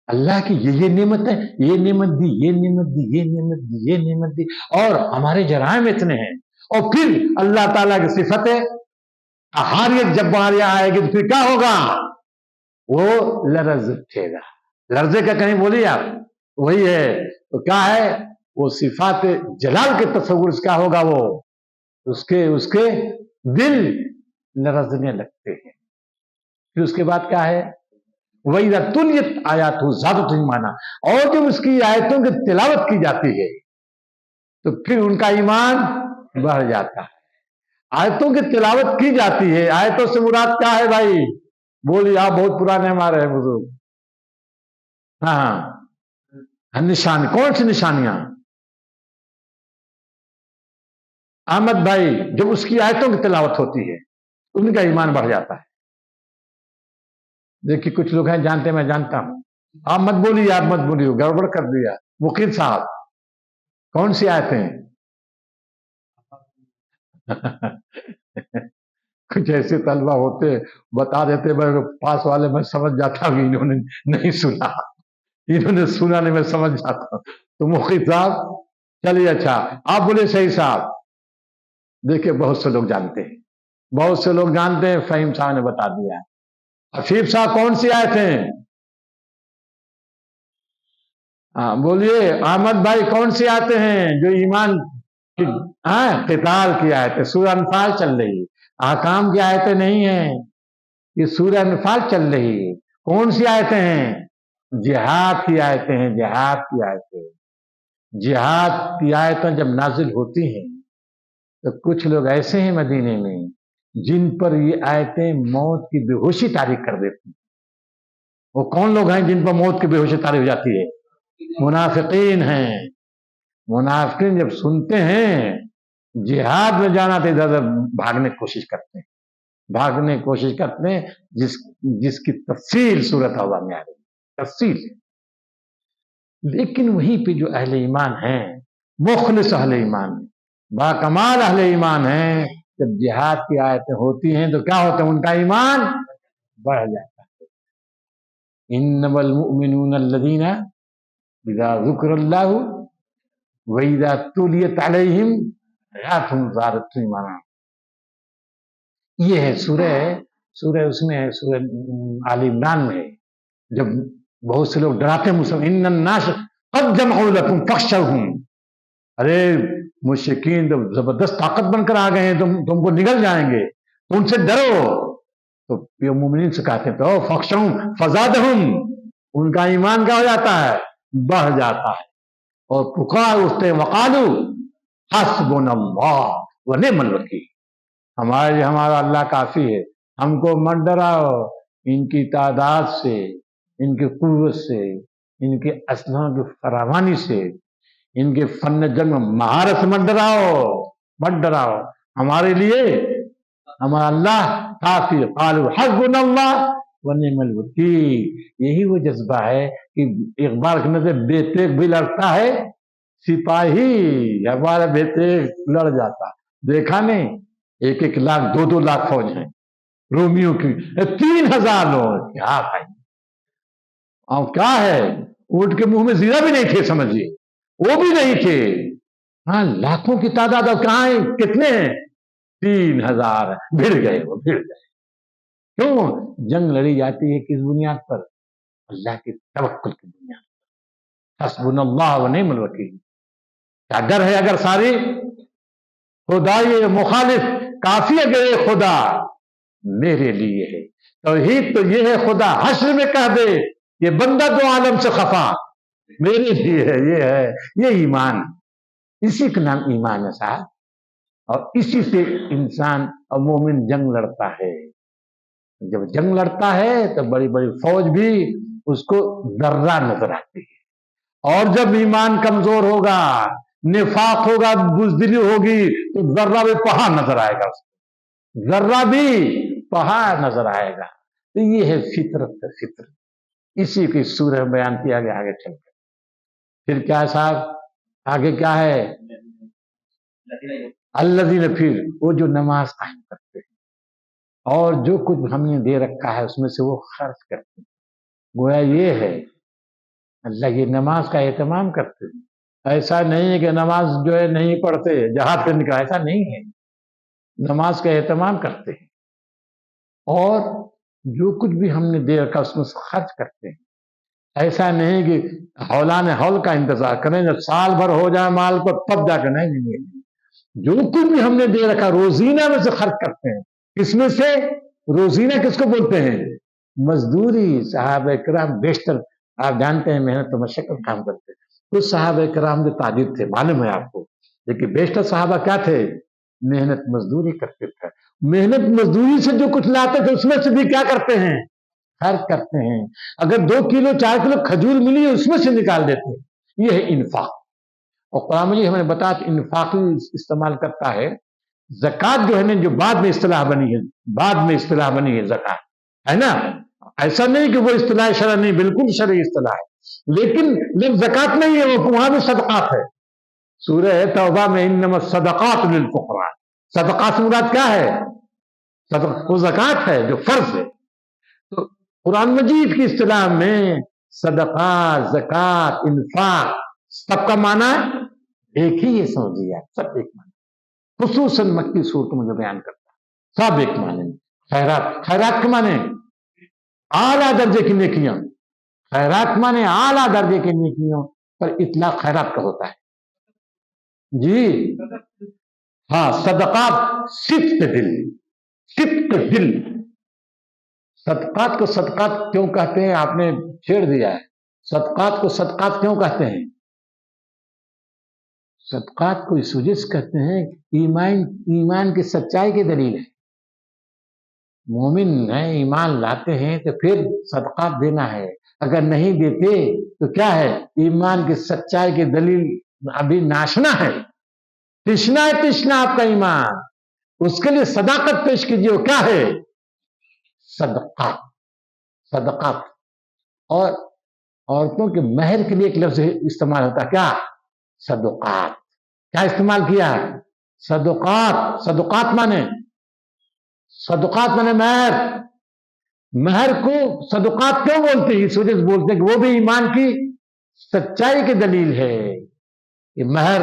अल्लाह की ये नेमत है, ये नेमत दी, ये नेमत दी, ये नेमत दी, ये नेमत दी, और हमारे जराइम इतने हैं। और फिर अल्लाह ताला की सिफत है हारियत जब बारियां आएगी तो फिर क्या होगा? वो लरज उठेगा। लर्जे का कहीं बोलिए आप, वही है। तो क्या है? वो सिफात जलाल के तस्वुर से क्या होगा? वो उसके दिल लरजने लगते हैं। फिर उसके बाद क्या है? वही तुलियत आयात हो ज़्यादा ईमाना, और जब उसकी आयतों की तिलावत की जाती है तो फिर उनका ईमान बढ़ जाता है। आयतों की तिलावत की जाती है, आयतों से मुराद क्या है भाई? बोलिए, आप बहुत पुराने हमारे हैं बुजुर्ग। हाँ, निशानी, कौन सी निशानियां? अहमद भाई, जब उसकी आयतों की तिलावत होती है उनका ईमान बढ़ जाता है। देखिए कुछ लोग हैं, जानते, मैं जानता हूं, आप मत बोलिए, आप मत बोलिए, गड़बड़ कर दिया मुकीद साहब। कौन सी आयतें? कुछ ऐसे तलबा होते, बता देते, मैं पास वाले मैं समझ जाता हूँ इन्होंने नहीं सुना, इन्होंने सुना नहीं, मैं समझ जाता हूँ। तो मुकीद साहब, चलिए अच्छा, आप बोले सही साहब। देखिए बहुत से लोग जानते हैं, बहुत से लोग जानते हैं, फहीम साहब ने बता दिया। हफीफ साहब कौन सी आयत हैं? हाँ बोलिए, अहमद भाई कौन सी आयतें हैं जो ईमान की, क़िताल की आयतें? सूरह अनफाल चल रही है, आकाम की आयतें नहीं है, ये सूरह अनफाल चल रही है। कौन सी आयतें हैं? जिहाद की आयतें हैं, जिहाद की आयतें। जिहाद की आयतें जब नाजिल होती हैं तो कुछ लोग ऐसे हैं मदीने में जिन पर ये आयतें मौत की बेहोशी तारीख कर देती हैं। वो कौन लोग हैं जिन पर मौत की बेहोशी तारीख हो जाती है? मुनाफिकीन हैं। मुनाफिकीन जब सुनते हैं जिहाद में जाना तो इधर भागने की कोशिश करते हैं, भागने की कोशिश करते हैं, जिसकी तफसील सूरत तौबा में आ रही है, तफसील। लेकिन वहीं पे जो अहले ईमान हैं, मुखलिस अहले ईमान, बाकमाल अहले ईमान हैं, जब जिहाद की आयतें होती हैं तो क्या होता है? उनका ईमान बढ़ जाता है। इन्नमल मुमिनून अल्लज़ीना اذا ذکر اللہ واذا تلیت علیہم آیاتہ زادتہم ایمانا. یہ ہے سورہ اس میں ہے، سورہ آل عمران میں ہے، جب بہت سے لوگ ڈراتے ہیں مسلم، ان الناس قد جمعوا لکم فاخشوہم. ارے مشرکین جب زبردست طاقت بن کر آ گئے ہیں، تم کو نگل جائیں گے، تو ان سے ڈرو. تو یہ مومنین سے کہتے ہیں تو فاخشوہم فزادہم، ان کا ایمان کیا ہو جاتا ہے؟ بڑھ جاتا ہے. اور پکار اٹھتے ہیں وقالو حسبنا اللہ ونعم الوکیل، ہمارا اللہ کافی ہے، ہم کو مت ڈراؤ ان کی تعداد سے، ان کی قوت سے، ان کے اسلحوں کی فراوانی سے، ان کے فن جنگ مہارت سے مت ڈراؤ، ہمارے لیے ہمارا اللہ کافی. قالوا حسبنا اللہ ونعم الوکیل. یہی وہ جذبہ ہے کہ اقبال کے نظر بے تیغ بھی لڑتا ہے سپاہی، ہمارا بے تیغ لڑ جاتا. دیکھا نہیں 1-1 لاکھ 2-2 لاکھ فوج ہیں رومیوں کی، 3000 لوگ. کیا بھائی، اور کیا ہے، اونٹ کے منہ میں زیرہ بھی نہیں تھے، سمجھیے وہ بھی نہیں تھے. ہاں لاکھوں کی تعداد. اب کہاں ہیں، کتنے ہیں؟ 3000. بھیڑ گئے. کیوں جنگ لڑی جاتی ہے؟ کس بنیاد پر؟ اللہ کے توکل کی بنیاد پر. حسبنا اللہ ونعم الوکیل. کیا ڈر ہے اگر ساری خدا یہ مخالف کافی، اگر یہ خدا میرے لیے ہے. توحید تو یہ ہے خدا حشر میں کہہ دے یہ بندہ دو عالم سے خفا میرے لیے ہے. یہ ہے یہ ایمان، اسی کا نام ایمان ہے صاحب. اور اسی سے انسان اور مومن جنگ لڑتا ہے. جب جنگ لڑتا ہے تو بڑی بڑی فوج بھی اس کو ذرہ نظر آتی ہے. اور جب ایمان کمزور ہوگا، نفاق ہوگا، بزدلی ہوگی، تو ذرہ بھی پہاڑ نظر آئے گا، اس کو ذرہ بھی پہاڑ نظر آئے گا. تو یہ ہے فطرت. اسی کی سورہ بیان کیا گیا. آگے چل کر پھر کیا ہے صاحب؟ آگے کیا ہے؟ الذین، پھر وہ جو نماز قائم کرتے ہیں اور جو کچھ ہم نے دے رکھا ہے اس میں سے وہ خرچ کرتے ہیں. گویا یہ ہے اللہ یہ نماز کا اہتمام کرتے ہیں. ایسا نہیں ہے کہ نماز جو ہے نہیں پڑھتے جہاد کرنے کا، ایسا نہیں ہے. نماز کا اہتمام کرتے ہیں اور جو کچھ بھی ہم نے دے رکھا اس میں سے خرچ کرتے ہیں. ایسا نہیں کہ ہولان ہول کا انتظار کریں جب سال بھر ہو جائے مال کو تب جا کر. نہیں، جو کچھ بھی ہم نے دے رکھا روزینہ میں سے خرچ کرتے ہیں. کس میں سے؟ روزینہ کس کو بولتے ہیں؟ مزدوری. صحابہ کرام بیشتر آپ جانتے ہیں محنت و مشقت کام کرتے ہیں. کچھ صحابہ کرام جو تاجر تھے معلوم ہے آپ کو، لیکن بیشتر صحابہ کیا تھے؟ محنت مزدوری کرتے تھے. محنت مزدوری سے جو کچھ لاتے تھے اس میں سے بھی کیا کرتے ہیں؟ خرچ کرتے ہیں. اگر 2 کلو 4 کلو کھجور ملی اس میں سے نکال دیتے ہیں. یہ ہے انفاق. اور قرآن مجید ہمیں بتا کہ انفاقی استعمال کرتا ہے. زکوٰۃ جو ہے نا، جو بعد میں اصطلاح بنی ہے زکوٰۃ، ہے نا. ایسا نہیں کہ وہ اصطلاح شرع نہیں، بالکل شرعی اصطلاح ہے، لیکن جب زکوٰۃ نہیں ہے وہاں بھی صدقات ہے. سورہ توبہ میں انما الصدقات للفقراء، صدقات مراد کیا ہے؟ وہ زکوٰۃ ہے جو فرض ہے. تو قرآن مجید کی اصطلاح میں صدقات، زکوٰۃ، انفاق سب کا معنی ایک ہی. یہ سمجھیے آپ، سب ایک معنی. خصوصاً مکی صورتوں میں جو بیان کرتا ہے سب ایک معنی. خیرات کے معنی اعلیٰ درجے کی نیکیاں. خیرات معنی اعلیٰ درجے کی نیکیوں پر اطلاق خیرات کا ہوتا ہے. جی ہاں، صدقات صدق دل. صدقات کو صدقات کیوں کہتے ہیں؟ آپ نے چھیڑ دیا ہے. صدقات کو صدقات کیوں کہتے ہیں؟ صدقات کو اس وجہ سے کہتے ہیں ایمان کی سچائی کی دلیل ہے. مومن ہے، ایمان لاتے ہیں تو پھر صدقات دینا ہے. اگر نہیں دیتے تو کیا ہے؟ ایمان کی سچائی کی دلیل ابھی ناشنا ہے. تشنا ہے، تشنا آپ کا ایمان. اس کے لیے صداقت پیش کیجیے. کیا ہے؟ صدقات. اور عورتوں کے مہر کے لیے ایک لفظ استعمال ہوتا ہے، کیا؟ صدقات. کیا استعمال کیا؟ صدقات مانے مہر. مہر کو صدقات کیوں بولتے ہیں؟ اس وجہ سے بولتے ہیں کہ وہ بھی ایمان کی सच्चाई की दलील है कि महर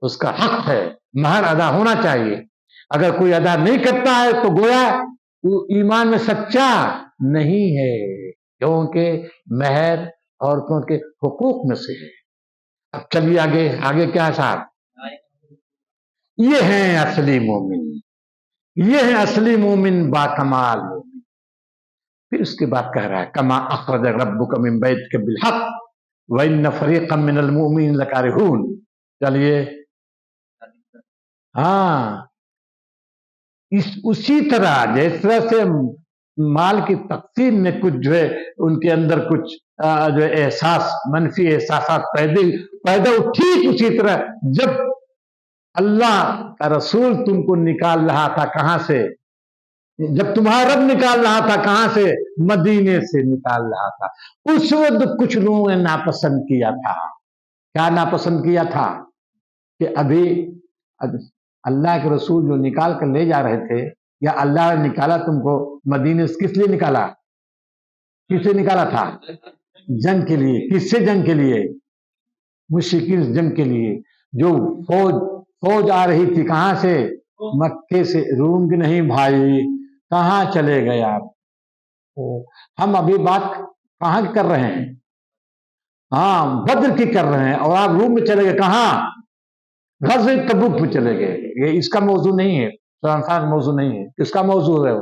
उसका हक है, महर अदा होना चाहिए। अगर कोई अदा नहीं करता है तो गोया वो ईमान में सच्चा नहीं है, क्योंकि महर औरतों के हुकूक में से है। अब चलिए आगे, आगे क्या है साहब? ये हैं असली मोमिन, ये है असली मोमिन, बाकमाल मोमिन। फिर उसके बाद कह रहा है कमा अखरज रब्बुका मिन बैतिका बिल हक व इन्न फरीक़म मिनल मुमिनीन लकारिहून। चलिए, हाँ, उसी तरह जिस तरह से माल की तकसीम में कुछ जो है उनके अंदर कुछ जो एहसास, मनफी एहसास पैदा हो, ठीक उसी तरह जब अल्लाह का रसूल तुमको निकाल रहा था, कहां से? जब तुम्हारा रब निकाल रहा था, कहां से? मदीने से निकाल रहा था। उस वक्त कुछ लोगों ने नापसंद किया था। क्या नापसंद किया था? कि अभी अल्लाह के रसूल जो निकाल कर ले जा रहे थे, या अल्लाह ने निकाला तुमको मदीने से, किस लिए निकाला? किससे निकाला था? जंग के लिए। किससे जंग के लिए? मुश्रिकीन जंग के लिए। जो फौज आ रही थी, कहां से? मक्के से। रूम की नहीं भाई, कहां चले गए आप? हम अभी बात कहां की कर रहे हैं? हाँ, बद्र की कर रहे हैं, और आप रूम में चले गए। कहां? ग़ज़वे तबूक में चले गए। ये इसका मौजू नहीं है, मौजू नहीं है। किसका मौजू है?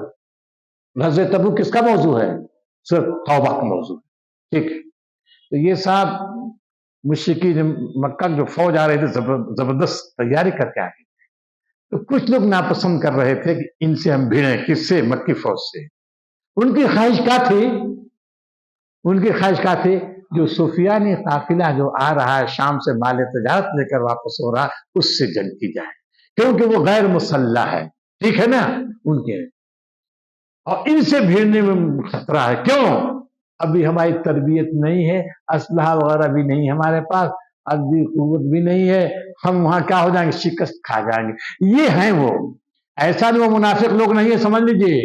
ग़ज़वे तबूक किसका मौजू है? सिर्फ तौबा का मौजू है। ठीक है, तो ये साहब मुश्रिकीन मक्का जो फौज आ रही थी, जबरदस्त तैयारी करके आ गई। तो कुछ लोग नापसंद कर रहे थे कि इनसे हम भिड़ें। किससे? मक्की फौज से। उनकी ख्वाहिश क्या थी? उनकी ख्वाहिश क्या थी? जो सुफियानी काफिला जो आ रहा है शाम से माल तजारत लेकर वापस हो रहा, उससे जंग की जाए, क्योंकि वो गैर मुसल्ला है। ठीक है ना? उनके, और इनसे भिड़ने में खतरा है। क्यों? अभी हमारी तरबियत नहीं है, असलहा वगैरह भी नहीं है हमारे पास, अभी कुव्वत भी नहीं है, हम वहां क्या हो जाएंगे? शिकस्त खा जाएंगे। ये हैं वो। ऐसा नहीं वो मुनाफिक लोग नहीं है, समझ लीजिए,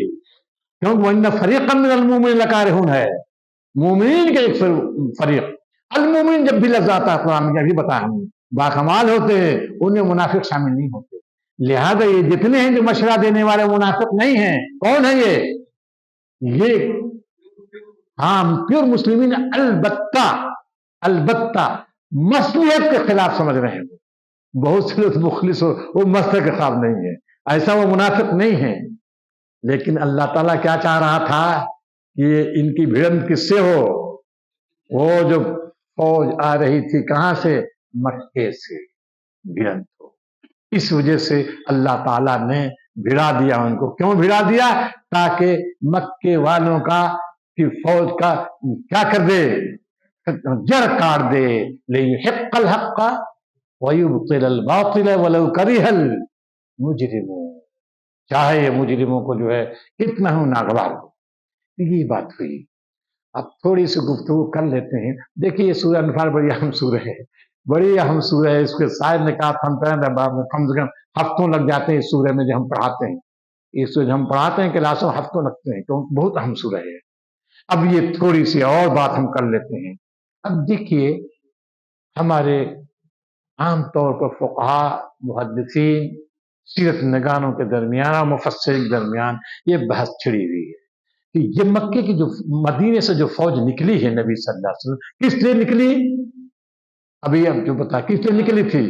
क्योंकि वह फरीक़म मिनल मुमिनीन लकारिहून है। मोमिन के एक फरीक। अल-मोमिन जब भी लफ्ज़ आता है कुरान में, अभी बताया हमने, बाकमाल होते हैं, उनमें मुनाफिक शामिल नहीं होते। लिहाजा ये जितने हैं जो मशवरा देने वाले मुनाफिक नहीं हैं। कौन है ये हाँ, प्योर मुस्लिमीन। अलबत्ता मसलियत के खिलाफ समझ रहे हैं। बहुत से लोग मुखलिस हो, वो मसलक के खिलाफ नहीं है, ऐसा वो मुनाफिक नहीं है। लेकिन अल्लाह ताला क्या चाह रहा था कि इनकी भिड़ंत किससे हो? वो जो फौज आ रही थी, कहां से? मक्के से भिड़ंत हो। इस वजह से अल्लाह ताला ने भिड़ा दिया उनको। क्यों भिड़ा दिया? ताकि मक्के वालों का कि फौज का क्या कर दे? जड़ काट दे। लियुहिक्कल हक्का वयुब्तिलल बातिल वलौ करिहल मुजरिमून। चाहे ये मुजरिमों को जो है कितना हो नागवार हो। ये बात हुई। अब थोड़ी सी गुफ्तगू कर लेते हैं। देखिए, ये सूरह अनफाल बड़ी अहम सूरह है, बड़ी अहम सूरह है। इसके शायद ने कहा हम कम से कम हफ्तों लग जाते हैं इस सूरह में जो हम पढ़ाते हैं। इस हम पढ़ाते हैं क्लासों हफ्तों लगते हैं, तो बहुत अहम सूरह है। अब ये थोड़ी सी और बात हम कर लेते हैं। अब देखिए, हमारे आमतौर पर फुक़हा, मुहद्दिसीन, सीरत नगानों के दरमियान और मुफस्सिरीन के दरमियान ये बहस छिड़ी हुई है कि ये मक्के की जो मदीने से जो फौज निकली है नबी सल्लल्लाहु अलैहि वसल्लम, किस लिए निकली? अभी अब जो बता किस लिए निकली थी?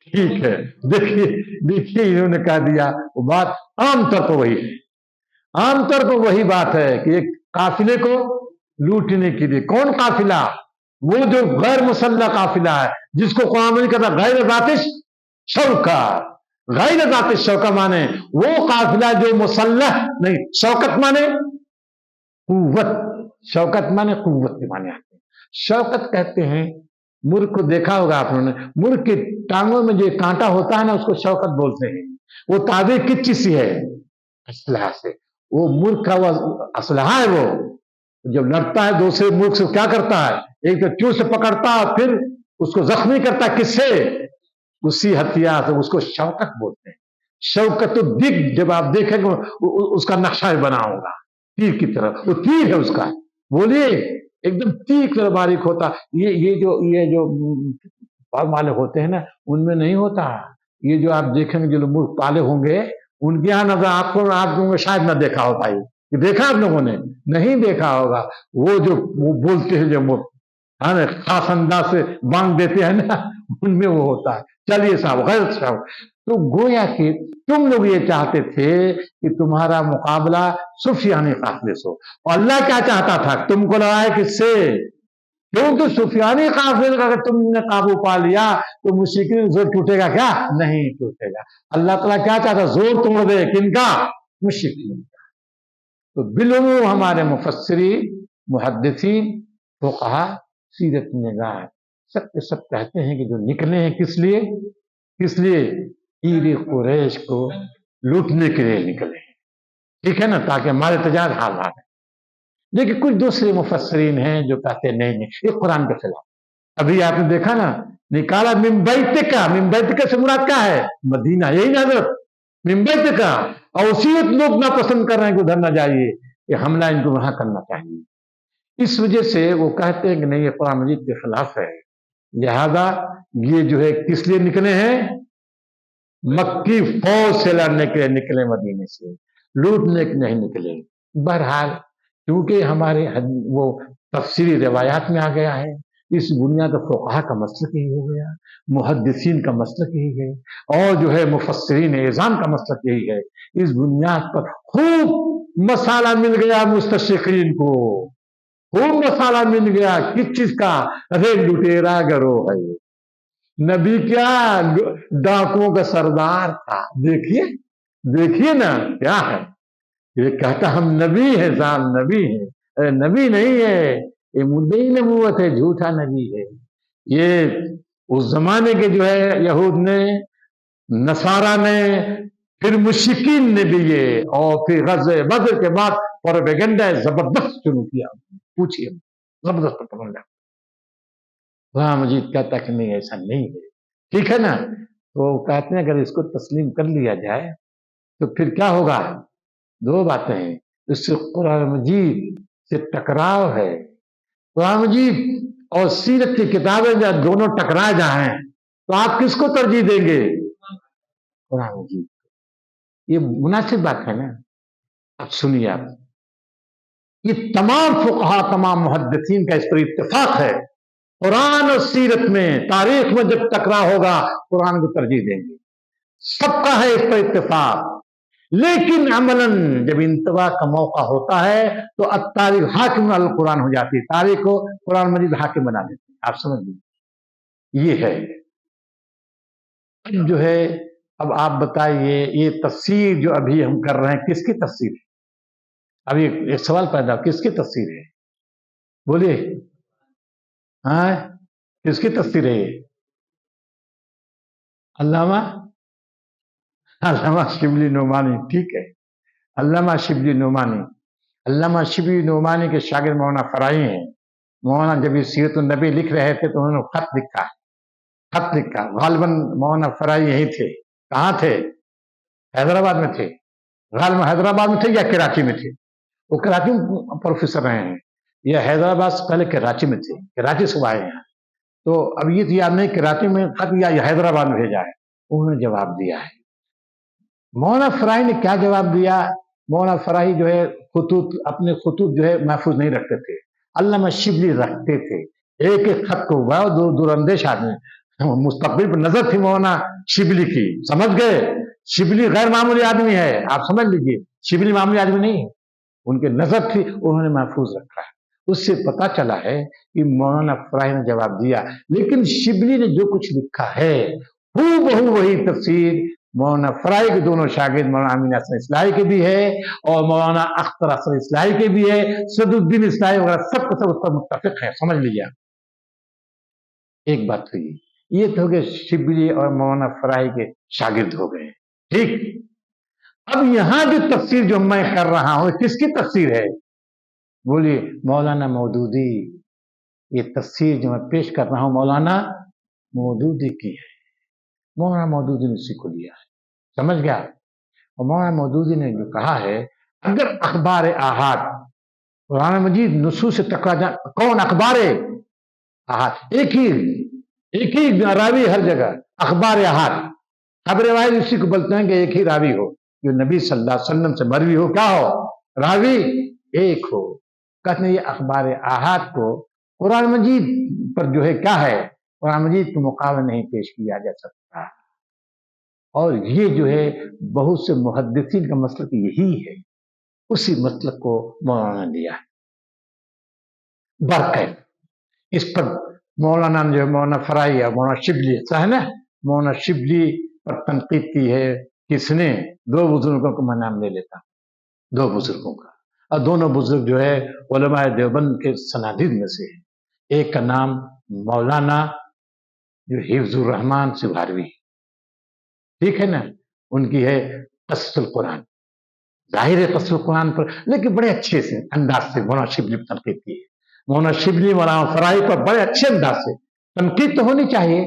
ठीक है, देखिए इन्होंने कह दिया, वो बात आमतौर पर वही है। आमतौर पर वही बात है कि एक काफिले को लूटने के लिए। कौन काफिला? वो जो गैर मुसल्ला काफिला है, जिसको कुरान में कहता गैर ज़ातिश शौका। गैर ज़ातिश शौका माने वो काफिला जो मुसल्लह नहीं। शौकत माने कुव्वत, शौकत माने कुव्वत के माने आते हैं। शौकत कहते हैं, मुर्ग को देखा होगा आप लोगों ने, मुर्ग की टांगों में जो कांटा होता है ना, उसको शौकत बोलते हैं। वो ताबीर किस चीज से है? असलहा से। वो मुर्ग का वो असलहा है। वो जब लड़ता है दूसरे मुल्क से, क्या करता है? एक तो चूर से पकड़ता है, फिर उसको जख्मी करता है। किससे? उसी हथियार से। उसको शौकत बोलते हैं। शौकत तो दिग, जब आप देखेंगे उसका नक्शा बना होगा तीर की तरह, वो तीर है उसका। बोलिए, ایک دم تیکھ اور باریک ہوتا. یہ جو فارم والے ہوتے ہیں نا ان میں نہیں ہوتا. یہ جو آپ دیکھیں گے جو لوگ ملک پالے ہوں گے ان کے یہاں نظر آپ لوگوں نے شاید نہ دیکھا ہوتا. یہ دیکھا آپ لوگوں نے نہیں دیکھا ہوگا. وہ جو وہ بولتے ہیں جو خاص انداز سے بانگ دیتے ہیں نا ان میں وہ ہوتا ہے. چلیے صاحب غیر صاحب تو گویا کہ تم لوگ یہ چاہتے تھے کہ تمہارا مقابلہ سفیانی قافلے سے ہو. اور اللہ کیا چاہتا تھا؟ تم کو لگائے کس سے؟ کیونکہ سفیانی قافلے کا اگر تم نے قابو پا لیا تو مشرکین زور ٹوٹے گا کیا؟ نہیں ٹوٹے گا. اللہ تعالیٰ کیا چاہتا؟ زور توڑ دے. کن کا؟ مشرکین کا. تو بالعموم ہمارے مفسرین، محدثین، فقہا، سیرت نگار سب کے سب کہتے ہیں کہ جو نکلے ہیں کس لیے؟ کس لیے؟ عیر قریش کو لوٹنے کے لیے نکلے ہیں. ٹھیک ہے نا، تاکہ ہمارے تجارت حال آ گئے. لیکن کچھ دوسرے مفسرین ہیں جو کہتے ہیں نہیں یہ قرآن کے خلاف. ابھی آپ نے دیکھا نا نکالا من بیتکا. من بیتکا سے مراد کیا ہے؟ مدینہ. یہی نا حضرت من بیتکا. اور اسی وقت لوگ ناپسند کر رہے ہیں کہ ادھر نہ جائیے، یہ حملہ ان کو وہاں کرنا چاہیے. اس وجہ سے وہ کہتے ہیں کہ نہیں یہ قرآن مجید کے خلاف ہے. لہذا یہ جو ہے کس لیے نکلے ہیں؟ مکی فوج سے لڑنے کے لیے نکلے، مدینے سے لوٹنے کے نہیں نکلے. بہرحال کیونکہ ہمارے وہ تفسیری روایات میں آ گیا ہے، اس بنیاد پر فقہا کا مسلک یہی ہو گیا، محدثین کا مسلک یہی ہے، اور جو ہے مفسرین اعظام کا مسلک یہی ہے. اس بنیاد پر خوب مسالہ مل گیا مستشرقین کو. خوب مسالہ مل گیا کس چیز کا؟ ارے لٹیرا گروہ ہے. نبی کیا ڈاکوؤں کا سردار تھا. دیکھیے نا کیا ہے. یہ کہتا ہم نبی ہے، صاحب نبی ہے. ارے نبی نہیں ہے، یہ مدعی نبوت ہے، جھوٹا نبی ہے. یہ اس زمانے کے جو ہے یہود نے، نصارہ نے، پھر مشرکین نے بھی یہ، اور پھر غزوہ بدر کے بعد پروپیگنڈا زبردست شروع کیا. پوچھئے زبردست پروپیگنڈا. قرآن مجید کہتا کہ نہیں ایسا نہیں ہے. ٹھیک ہے نا. تو کہتے ہیں اگر اس کو تسلیم کر لیا جائے تو پھر کیا ہوگا؟ دو باتیں ہیں. اس سے قرآن مجید سے ٹکراؤ ہے. قرآن مجید اور سیرت کی کتابیں جب دونوں ٹکرا جائیں تو آپ کس کو ترجیح دیں گے؟ قرآن مجید. یہ مناسب بات ہے نا. اب سنیے آپ، یہ تمام فقہا، تمام محدثین کا اس پر اتفاق ہے. قرآن اور سیرت میں، تاریخ میں جب ٹکرا ہوگا قرآن کو ترجیح دیں گے. سب کا ہے اس پر اتفاق. لیکن عملاً جب انتباہ کا موقع ہوتا ہے تو التاریخ حاکم علی القرآن ہو جاتی ہے. تاریخ کو قرآن مجید حاکم بنا دیتے ہیں. آپ سمجھ لیجیے یہ ہے. اب جو ہے اب آپ بتائیے یہ تفسیر جو ابھی ہم کر رہے ہیں کس کی تفسیر ہے؟ ابھی ایک سوال پیدا، کس کی تفسیر ہے؟ بولیے. ہاں کس کی تفسیر ہے یہ؟ علامہ شبلی نعمانی. ٹھیک ہے، علامہ شبلی نعمانی. علامہ شبلی نعمانی کے شاگرد مولانا فرائی ہیں. مولانا جب یہ سیرت النبی لکھ رہے تھے تو انہوں نے خط لکھا. غالباً مولانا فرائی یہی تھے. کہاں تھے؟ حیدرآباد میں تھے. غالباً حیدرآباد میں تھے یا کراچی میں تھے. وہ کراچی میں پروفیسر رہے ہیں، یا حیدرآباد سے پہلے کراچی میں تھے. کراچی سے آئے ہیں. تو اب یہ یاد نہیں کراچی میں خط یا حیدرآباد میں بھیجا ہے. انہوں نے جواب دیا ہے. مولانا فرائی نے کیا جواب دیا؟ مولانا فرائی جو ہے اپنے خطوط جو ہے محفوظ نہیں رکھتے تھے. علامہ شبلی رکھتے تھے. ایک ایک خط کو دور اندیش آدمی، مستقبل پر نظر تھی مولانا شبلی کی. سمجھ گئے؟ شبلی غیر معمولی آدمی ہے. آپ سمجھ لیجیے شبلی معمولی آدمی نہیں ہے. ان کے نظر تھی، انہوں نے محفوظ رکھا ہے. اس سے پتا چلا ہے کہ مولانا فرائی نے جواب دیا. لیکن شبلی نے جو کچھ لکھا ہے بہو وہی تفسیر مولانا فرائی کے دونوں شاگرد مولانا امین حسن اصلاحی کے بھی ہے اور مولانا اختر حسن اصلاحی کے بھی ہے. سعد الدین اصلاحی وغیرہ سب کو سب اس پر متفق ہے. سمجھ لیجیے. ایک بات ہوئی یہ تو ہو گئے شبلی اور مولانا فرائی کے شاگرد ہو گئے. ٹھیک. اب یہاں جو تفسیر جو میں کر رہا ہوں کس کی تفسیر ہے؟ بولیے. مولانا مودودی. یہ تفسیر جو میں پیش کر رہا ہوں مولانا مودودی کی ہے. مولانا مودودی نے اسی کو لیا ہے. سمجھ گیا؟ اور مولانا مودودی نے جو کہا ہے اگر اخبار احاد कुरान मजीद नुसूस से टकरा जा, कौन अखबार अहाद, एक ही रावी हर जगह, अखबार अहाद, खबर वाहिद इसी को बोलते हैं कि एक ही रावी हो, जो नबी सल्लल्लाहु अलैहि वसल्लम से मरवी हो, क्या हो, रावी एक हो। कहते हैं ये अखबार अहाद को कुरान मजीद पर जो है क्या है, कुरान मजीद के मुकाबले नहीं पेश किया जा सकता। और ये जो है बहुत से मुहद्दिसीन का मसलक यही है, उसी मसलक को मौलाना लिया बरकैफ। इस पर मौलाना जो है मौलाना फराई या मौलाना शिबली है ना, मौलाना शिबली पर तनकीद की है किसने, दो बुजुर्गों को मैं नाम ले लेता हूँ, दो बुजुर्गों का, और दोनों बुजुर्ग जो है उलमाए देवबंद के सनादिद में से है। एक का नाम मौलाना जो हिफ्जुर रहमान सिवारवी, ठीक है ना, उनकी है क़स्सुल कुरान, जाहिर है क़स्सुल कुरान पर, लेकिन बड़े अच्छे से अंदाज से मौलाना शिबली पर तनकीद की है। मौलाना शिबली मौलाना फराई पर बड़े अच्छे अंदाज से तनकीद तो होनी चाहिए,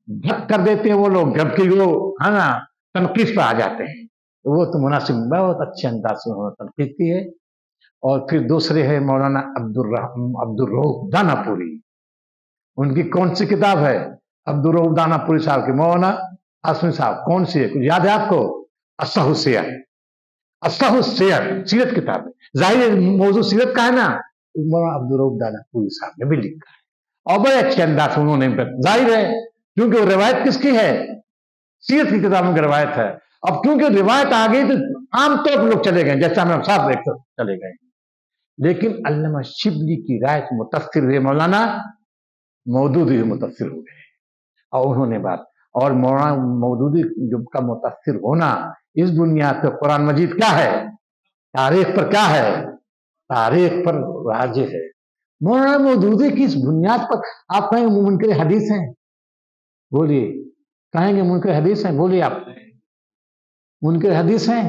भट कर देते हैं वो लोग, जबकि वो है ना तनकीद पर आ जाते हैं, तो वो तो मुनासिब बहुत अच्छे अंदाज से उन्होंने तनकीद की है। और फिर दूसरे है मौलाना अब्दुल रऊफ दानापुरी, उनकी कौन सी किताब है, अब्दुल रऊफ दानापुरी साहब की, मौलाना आसमी साहब, कौन सी है, कुछ याद है आपको, अस्सहुस्सियर, अस्सहुस्सियर सीरत किताब है, जाहिर मौजूद सीरत का है ना, मौलाना अब्दुल रऊफ दानापुरी साहब ने भी लिखा है, और बड़े अच्छे अंदाज से उन्होंने, जाहिर है क्योंकि वो रिवायत किसकी है, सीरत की किताबों की रिवायत है। अब क्योंकि रिवायत आ गई तो आमतौर पर लोग चले गए, जैसा हम साहब देख चले गए, लेकिन अल्लामा शिबली की राय से मुतस्सिर हुए मौलाना मौदूदी मुतस्सिर हो गए, और उन्होंने बात, और मौलाना मौदूदी जो का मुतस्सिर होना इस बुनियाद पर कुरान मजीद क्या है, तारीख पर क्या है, तारीख पर राजे है। मौलाना मौदूदी की इस बुनियाद पर आप कहेंगे मुनकर हदीस हैं, बोलिए, कहेंगे मुनकर हदीस हैं, बोलिए आप, मुनकर हदीस हैं।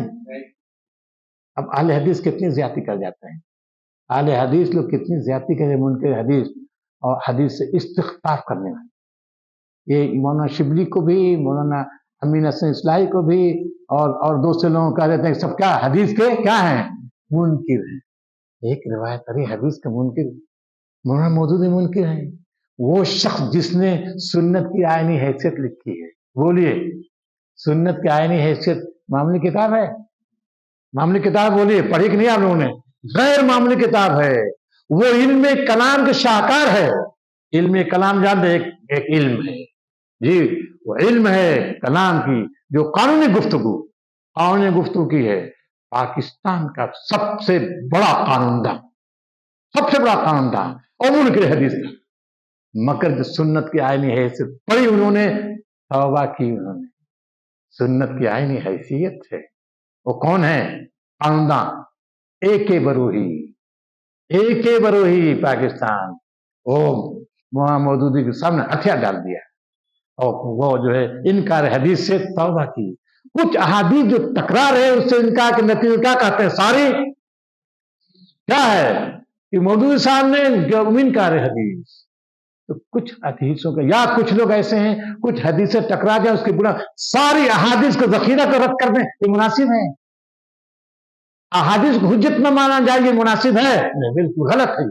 अब आले हदीस कितनी ज्यादती कर जाते हैं, आले हदीस लोग कितनी ज्यादती करें, मुनकर हदीस और हदीस से इस्तिग़फ़ार करने वाले, ये मौलाना शिबली को भी, मौलाना अमीन हसन इस्लाही को भी, और दूसरे लोगों कह देते हैं सब क्या हदीस के क्या हैं, मुनकिर हैं। एक रिवायत, अरे हदीस का मुनकिर मौलाना मौदूदी मुनकिर है, वो शख्स जिसने सुन्नत की आईनी हैसियत लिखी है, बोलिए, सुन्नत की आईनी हैसियत मामूली किताब है, मामूली किताब, बोलिए, पढ़ी कि नहीं आप लोगों ने, गैर मामूली किताब है, वो इल्म कलाम के शाहकार है। इल्म कलाम जानते, एक इल्म है जी, वो इल्म है कलाम की, जो कानूनी गुफ्तगू की है, पाकिस्तान का सबसे बड़ा कानूनदान, सबसे बड़ा कानूनदान, और उनके हदीस था, मगर जो सुन्नत की आईनी हैसियत पढ़ी उन्होंने, तौबा की उन्होंने, सुन्नत की आईनी हैसियत है, वो कौन है, कानूनदान AK बरोही पाकिस्तान, वो मौलाना मौदूदी के सामने हथियार डाल दिया, और वो जो है इनकार हदीस से तौबा की। कुछ अहादीस जो तकरार है उससे इनकार के नतीजे क्या कहते हैं, सारी क्या है कि मौदूदी साहब ने इनकार हदीस, तो कुछ हदीसों का, या कुछ लोग ऐसे हैं कुछ हदीस से टकरा जाए उसके बुरा सारी अहादीस को जखीरा कर रद्द कर दें, ये मुनासिब है, अहादीस को हुज्जत न माना जाए, ये मुनासिब है, बिल्कुल गलत है।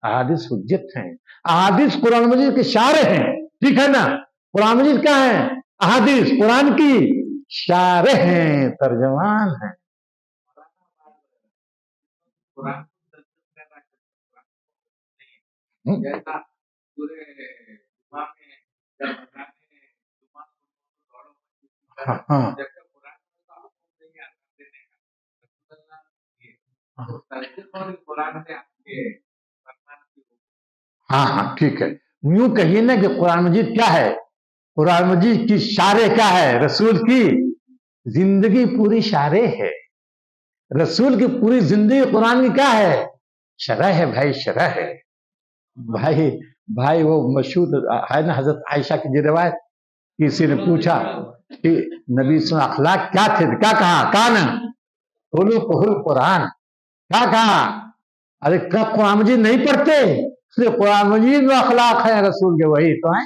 अहादीस हुज्जत हैं, अहादीस कुरान मजीद के शारे हैं, ठीक है ना, कुरान मजीद क्या है, अहादीस कुरान की शारे हैं, तर्जमान हैं। हाँ हाँ हाँ, ठीक है, यूं कहिए ना कि कुरान मजीद क्या है, कुरान मजीद की शारे क्या है, रसूल की जिंदगी पूरी शारे है, रसूल की पूरी जिंदगी कुरान की क्या है, शरह है भाई, शरह है भाई। भाई वो मशहूर है ना हजरत आयशा की रिवायत, किसी ने पूछा कि नबी से अखलाक क्या थे, क्या कहा ना खुलुकुहुल कुरान, क्या कहा, अरे क्या कुरान मजीद नहीं पढ़ते, सिर्फ कुरान मजीद में अखलाक है रसूल के, वही तो है।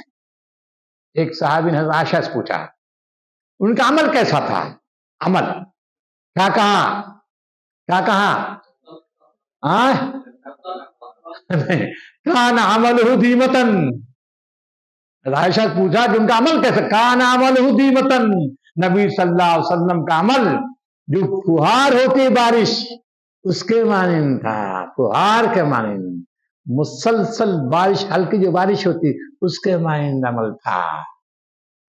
एक साहबी ने आयशा से पूछा उनका अमल कैसा था, अमल क्या कहा, کان عملہ دیمتن، عائشہ پوچھا کہ ان کا عمل کیسے؟ کان عملہ دیمتن، نبی صلی اللہ علیہ وسلم کا عمل جو فہار ہوتی بارش اس کے مانند تھا، فہار کے مانند، مسلسل بارش، ہلکی جو بارش ہوتی اس کے مانند عمل تھا۔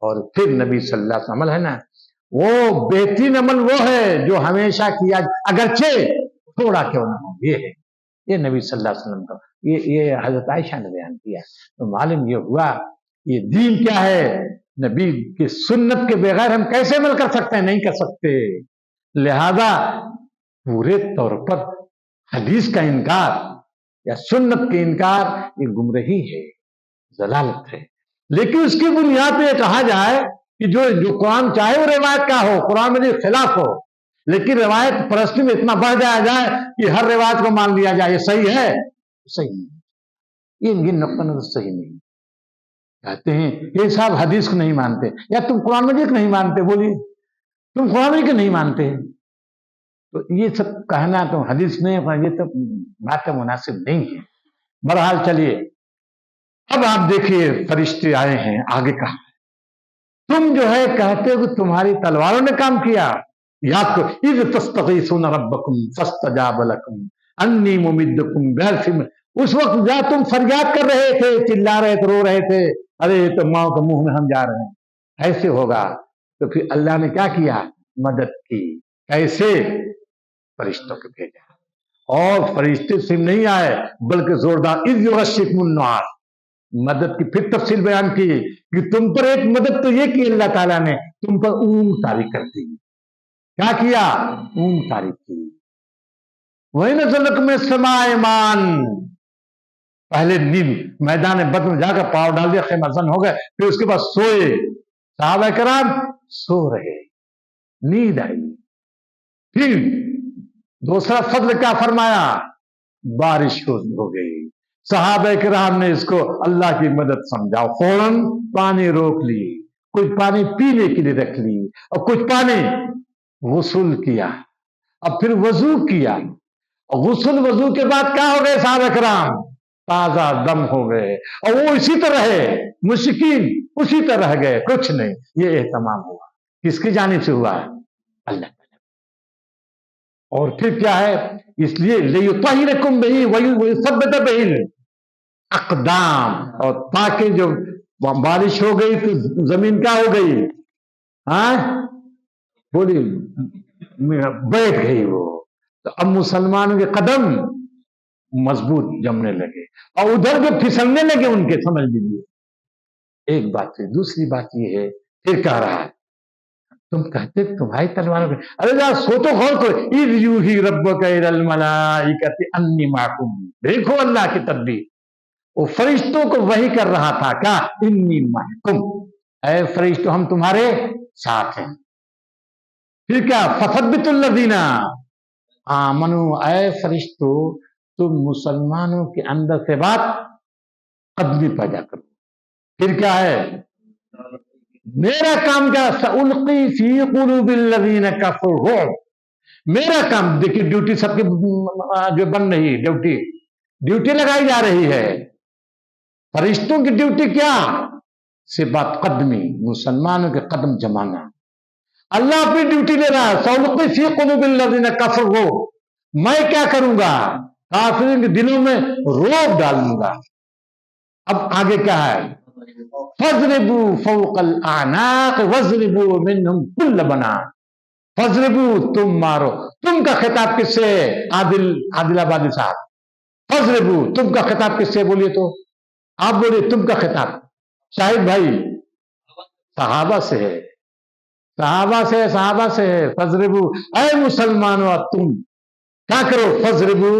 اور پھر نبی صلی اللہ علیہ وسلم عمل ہے نا، وہ بہترین عمل وہ ہے جو ہمیشہ کیا اگرچہ تھوڑا کیوں نہ ہو، یہ ہے، یہ نبی صلی اللہ علیہ وسلم کا، یہ حضرت عائشہ نے بیان کیا۔ تو معلوم یہ ہوا یہ دین کیا ہے، نبی کی سنت کے بغیر ہم کیسے عمل کر سکتے ہیں؟ نہیں کر سکتے۔ لہذا پورے طور پر حدیث کا انکار یا سنت کے انکار یہ گمراہی ہے، ضلالت ہے۔ لیکن اس کی بنیاد پہ یہ کہا جائے کہ جو قرآن چاہے وہ روایت کا ہو، قرآن میں خلاف ہو، لیکن روایت پرستی میں اتنا بڑھ جایا جائے کہ ہر روایت کو مان لیا جائے، یہ صحیح ہے؟ صحیح نہیں، یہ نقطہ نظر صحیح نہیں۔ کہتے ہیں یہ صاحب حدیث کو نہیں مانتے، یا تم قرآن مجید کو نہیں مانتے، بولیے تم قرآن مجید کو نہیں مانتے، تو یہ سب کہنا تم حدیث نہیں، یہ تو بات مناسب نہیں ہے۔ بہرحال چلیے، اب آپ دیکھیے فرشتے آئے ہیں، آگے کہا تم جو ہے کہتے ہو کہ تمہاری تلواروں نے کام کیا، یاد کرو اذ تستغیثون ربکم فاستجاب لکم انی ممدکم بألف، اس وقت جب تم فریاد کر رہے تھے، چلا رہے تھے، رو رہے تھے، ارے تو ماں کے منہ میں ہم جا رہے ہیں، ایسے ہوگا، تو پھر اللہ نے کیا کیا؟ مدد کی۔ کیسے؟ فرشتوں کو بھیجا، اور فرشتے صرف نہیں آئے بلکہ زوردار اذ یغشکم النعاس، مدد کی پھر تفصیل بیان کی کہ تم پر ایک مدد تو یہ کی اللہ تعالیٰ نے، تم پر اونگ طاری کر دی۔ کیا کیا؟ اونگ طاری کی۔ وہی نزلک میں سمائے مان، پہلے نیند میدان بدر میں جا کر پاؤ ڈال دیا، خیمہ زن ہو گئے، پھر اس کے بعد سوئے، صحابہ کرام سو رہے، نیند آئی۔ پھر دوسرا فضل کیا فرمایا؟ بارش ہو گئی، صحابہ کرام نے اس کو اللہ کی مدد سمجھا، فوراً پانی روک لی، کچھ پانی پینے کے لیے رکھ لی، اور کچھ پانی غسل کیا، اب پھر وضو کیا، غسل وضو کے بعد کیا ہو گئے صحابہ کرام؟ تازہ دم ہو گئے، اور وہ اسی طرح ہے، مشکین اسی طرح رہ گئے، کچھ نہیں۔ یہ اہتمام ہوا، کس کی جانب سے ہوا؟ اللہ تعالیٰ۔ اور پھر کیا ہے؟ اس لیے لِيُطَهِّرَكُمْ بِهِ وَيُثَبِّتَ بِهِ الْأَقْدَامَ، اور تاکہ جو بارش ہو گئی تو زمین کیا ہو گئی؟ بولی بیٹھ گئی وہ، تو اب مسلمانوں کے قدم مضبوط جمنے لگے، اور ادھر جو پھسلنے لگے ان کے، سمجھ لیجیے۔ ایک بات ہے، دوسری بات یہ ہے، پھر کہہ رہا ہے تم کہتے تمہاری تلواروں کے، ارے جا سوچو غور کرو، اذ یوحی ربک الی الملائکۃ انی معکم، دیکھو اللہ کی تدبیر، وہ فرشتوں کو وحی کر رہا تھا، کیا؟ انی معکم، اے فرشتوں ہم تمہارے ساتھ ہیں۔ پھر کیا؟ فثبتوا الذین آمنوا، اے فرشتوں تم مسلمانوں کے اندر سے بات قدمی پیدا کرو۔ پھر کیا ہے؟ میرا کام کیا؟ سألقی فی قلوب الذین کفروا، میرا کام دیکھیے، ڈیوٹی سب کی جو بن رہی ہے، ڈیوٹی لگائی جا رہی ہے، فرشتوں کی ڈیوٹی کیا؟ سے بات قدمی، مسلمانوں کے قدم جمانا۔ اللہ اپنی ڈیوٹی لے رہا ہے، سألقی فی قلوب الذین کفروا، میں کیا کروں گا؟ کافرین کے دلوں میں روب ڈالوں گا۔ اب آگے کیا ہے؟ فَاضْرِبُوا فَوْقَ الْأَعْنَاقِ وَاضْرِبُوا مِنْهُمْ كُلَّ بَنَانٍ، فَاضْرِبُوا تم مارو، تم کا خطاب کس سے؟ عادل آبادی صاحب، فَاضْرِبُوا تم کا خطاب کس سے؟ بولیے تو، آپ بولیے تم کا خطاب، شاہد بھائی، صحابہ سے ہے، صحابہ سے ہے، فَاضْرِبُوا، اے مسلمانوں تم کیا کرو؟ فَاضْرِبُوا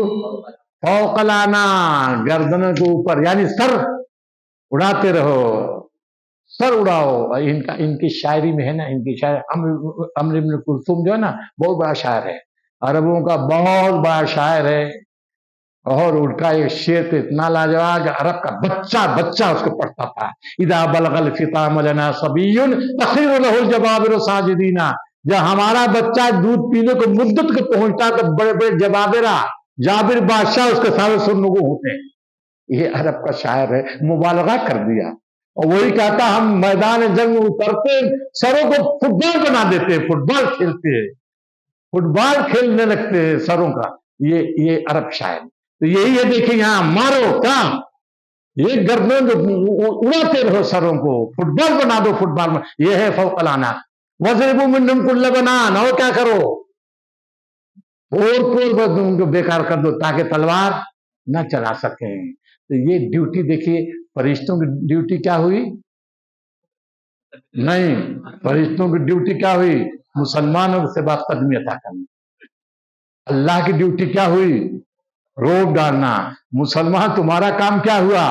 فوق الأعناق، گردنوں کے اوپر، یعنی سر اڑاتے رہو، سر اڑاؤ۔ ان کی شاعری میں ہے نا، ان کی شاعر عمرو بن کلثوم جو ہے نا، بہت بڑا شاعر ہے، عربوں کا بہت بڑا شاعر ہے، اور ان کا ایک شعر اتنا لاجواب کہ عرب کا بچہ اس کو پڑھتا تھا، اذا بلغ الفطام لنا صبی تخر له الجبابر ساجدین، جب ہمارا بچہ دودھ پینے کو مدت کو پہنچتا تو بڑے بڑے جبابرہ जाबिर बादशाह उसके सारे सुन्नगो होते हैं। ये अरब का शायर है, मुबालगा कर दिया। और वही कहता हम मैदान जंग में उतरते सरों को फुटबॉल बना देते, फुटबॉल खेलते हैं, फुटबॉल खेलने लगते हैं सरों का। ये अरब शायर। तो यही है, देखिए यहां मारो क्या, ये गर्दन उड़ाते रहो सरों को, फुटबॉल बना दो, फुटबॉल में ये है फौकलाना। वज़रिबू मिन्हुम कुल्ल बनान, और क्या करो, और बेकार कर दो ताकि तलवार न चला सकें। तो ये ड्यूटी देखिए, फरिश्तों की ड्यूटी क्या हुई? नहीं, फरिश्तों की ड्यूटी क्या हुई? मुसलमानों से बात कदमी अता करना। अल्लाह की ड्यूटी क्या हुई? रोक डालना। मुसलमान तुम्हारा काम क्या हुआ?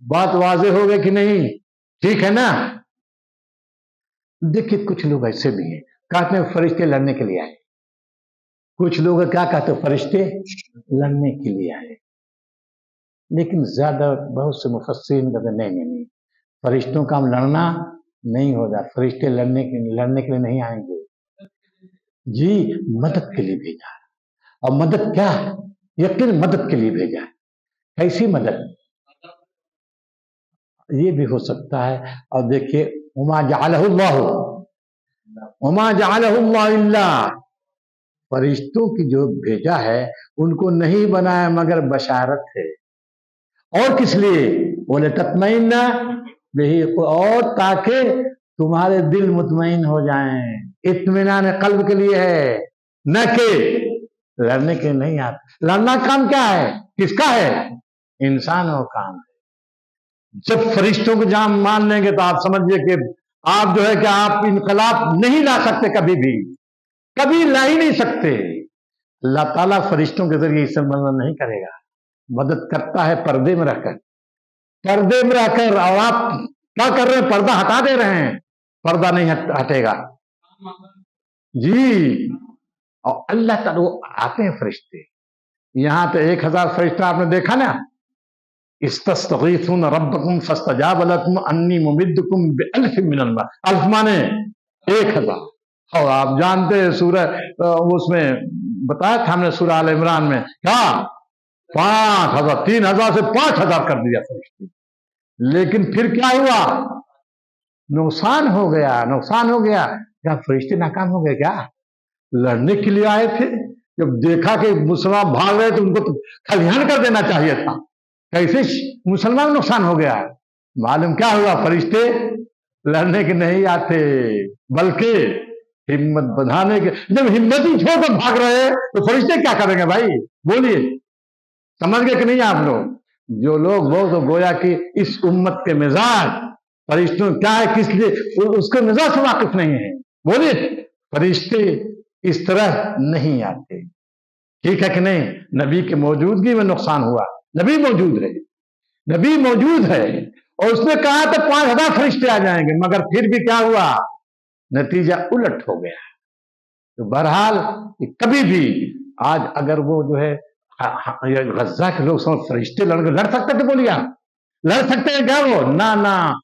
बात वाजे हो गई कि नहीं? ठीक है ना? देखिए कुछ लोग ऐसे भी हैं, कहते हैं फरिश्ते लड़ने के लिए आए। कुछ लोग क्या कहते हैं? फरिश्ते लड़ने के लिए आए। लेकिन ज्यादा बहुत से मुफस्सिरीन कहते नहीं, फरिश्तों का लड़ना नहीं होगा, फरिश्ते लड़ने के लिए नहीं आएंगे जी, मदद के लिए भेजा। और मदद क्या है? यकीन मदद के लिए भेजा है। कैसी मदद? ये भी हो सकता है। और देखिए उमा जअलहुल्लाहु इल्ला, फरिश्तों की जो भेजा है उनको नहीं बनाया मगर बशारत है। और किस लिए? बोले तत्मइन्ना बिही, और ताकि तुम्हारे दिल मुतमईन हो जाएं, इत्मीनान कल्ब के लिए है, न कि लड़ने के नहीं आते। लड़ना काम क्या है? किसका है? इंसानों का काम है। जब फरिश्तों को जाम मान लेंगे तो आप समझिए कि आप जो है कि आप इनकलाब नहीं ला सकते, कभी ला ही नहीं सकते। अल्लाह ताला फरिश्तों के जरिए इससे मदद नहीं करेगा, मदद करता है पर्दे में रहकर। और आप क्या कर रहे हैं? पर्दा हटा दे रहे हैं, पर्दा नहीं हटेगा जी। और अल्लाह ताला वो आते हैं फरिश्ते। यहां तो 1000 फरिश्ता आपने देखा ना, इस्तस्तगीथून रब्बकुम फस्तजाब लकुम अन्नी मुमिद्दुकुम बिअल्फिन मिनल मा, अल्फ माने 1000। और आप जानते हैं सूरह उसमें बताया था हमने, सूरह आल इमरान में क्या 5000, 3000 से 5000 कर दिया फरिश्ते। लेकिन फिर क्या हुआ? नुकसान हो गया। क्या फरिश्ते नाकाम हो गए क्या? लड़ने के लिए आए थे, जब देखा कि मुसलमान भाग रहे तो उनको तो खलिहान कर देना चाहिए था। कैसे मुसलमान नुकसान हो गया? मालूम क्या हुआ? फरिश्ते लड़ने के नहीं आते, बल्कि हिम्मत बढ़ाने के। जब हिम्मत ही छोड़कर भाग रहे हैं तो फरिश्ते क्या करेंगे भाई? बोलिए, समझ गए कि नहीं आप लोग? जो लोग वो तो गोया कि इस उम्मत के मिजाज फरिश्तों क्या है, किस लिए उसके मिजाज से वाकिफ नहीं है। बोलिए, फरिश्ते इस तरह नहीं आते, ठीक है कि नहीं? नबी की मौजूदगी में नुकसान हुआ। नबी मौजूद है और उसने कहा तो 5000 फरिश्ते आ जाएंगे, मगर फिर भी क्या हुआ? नतीजा उलट हो गया। तो बहरहाल कभी भी आज अगर वो जो है गज्जा के लोग समझ फरिश्ते लड़ सकते थे, बोलिए आप लड़ सकते हैं क्या? वो ना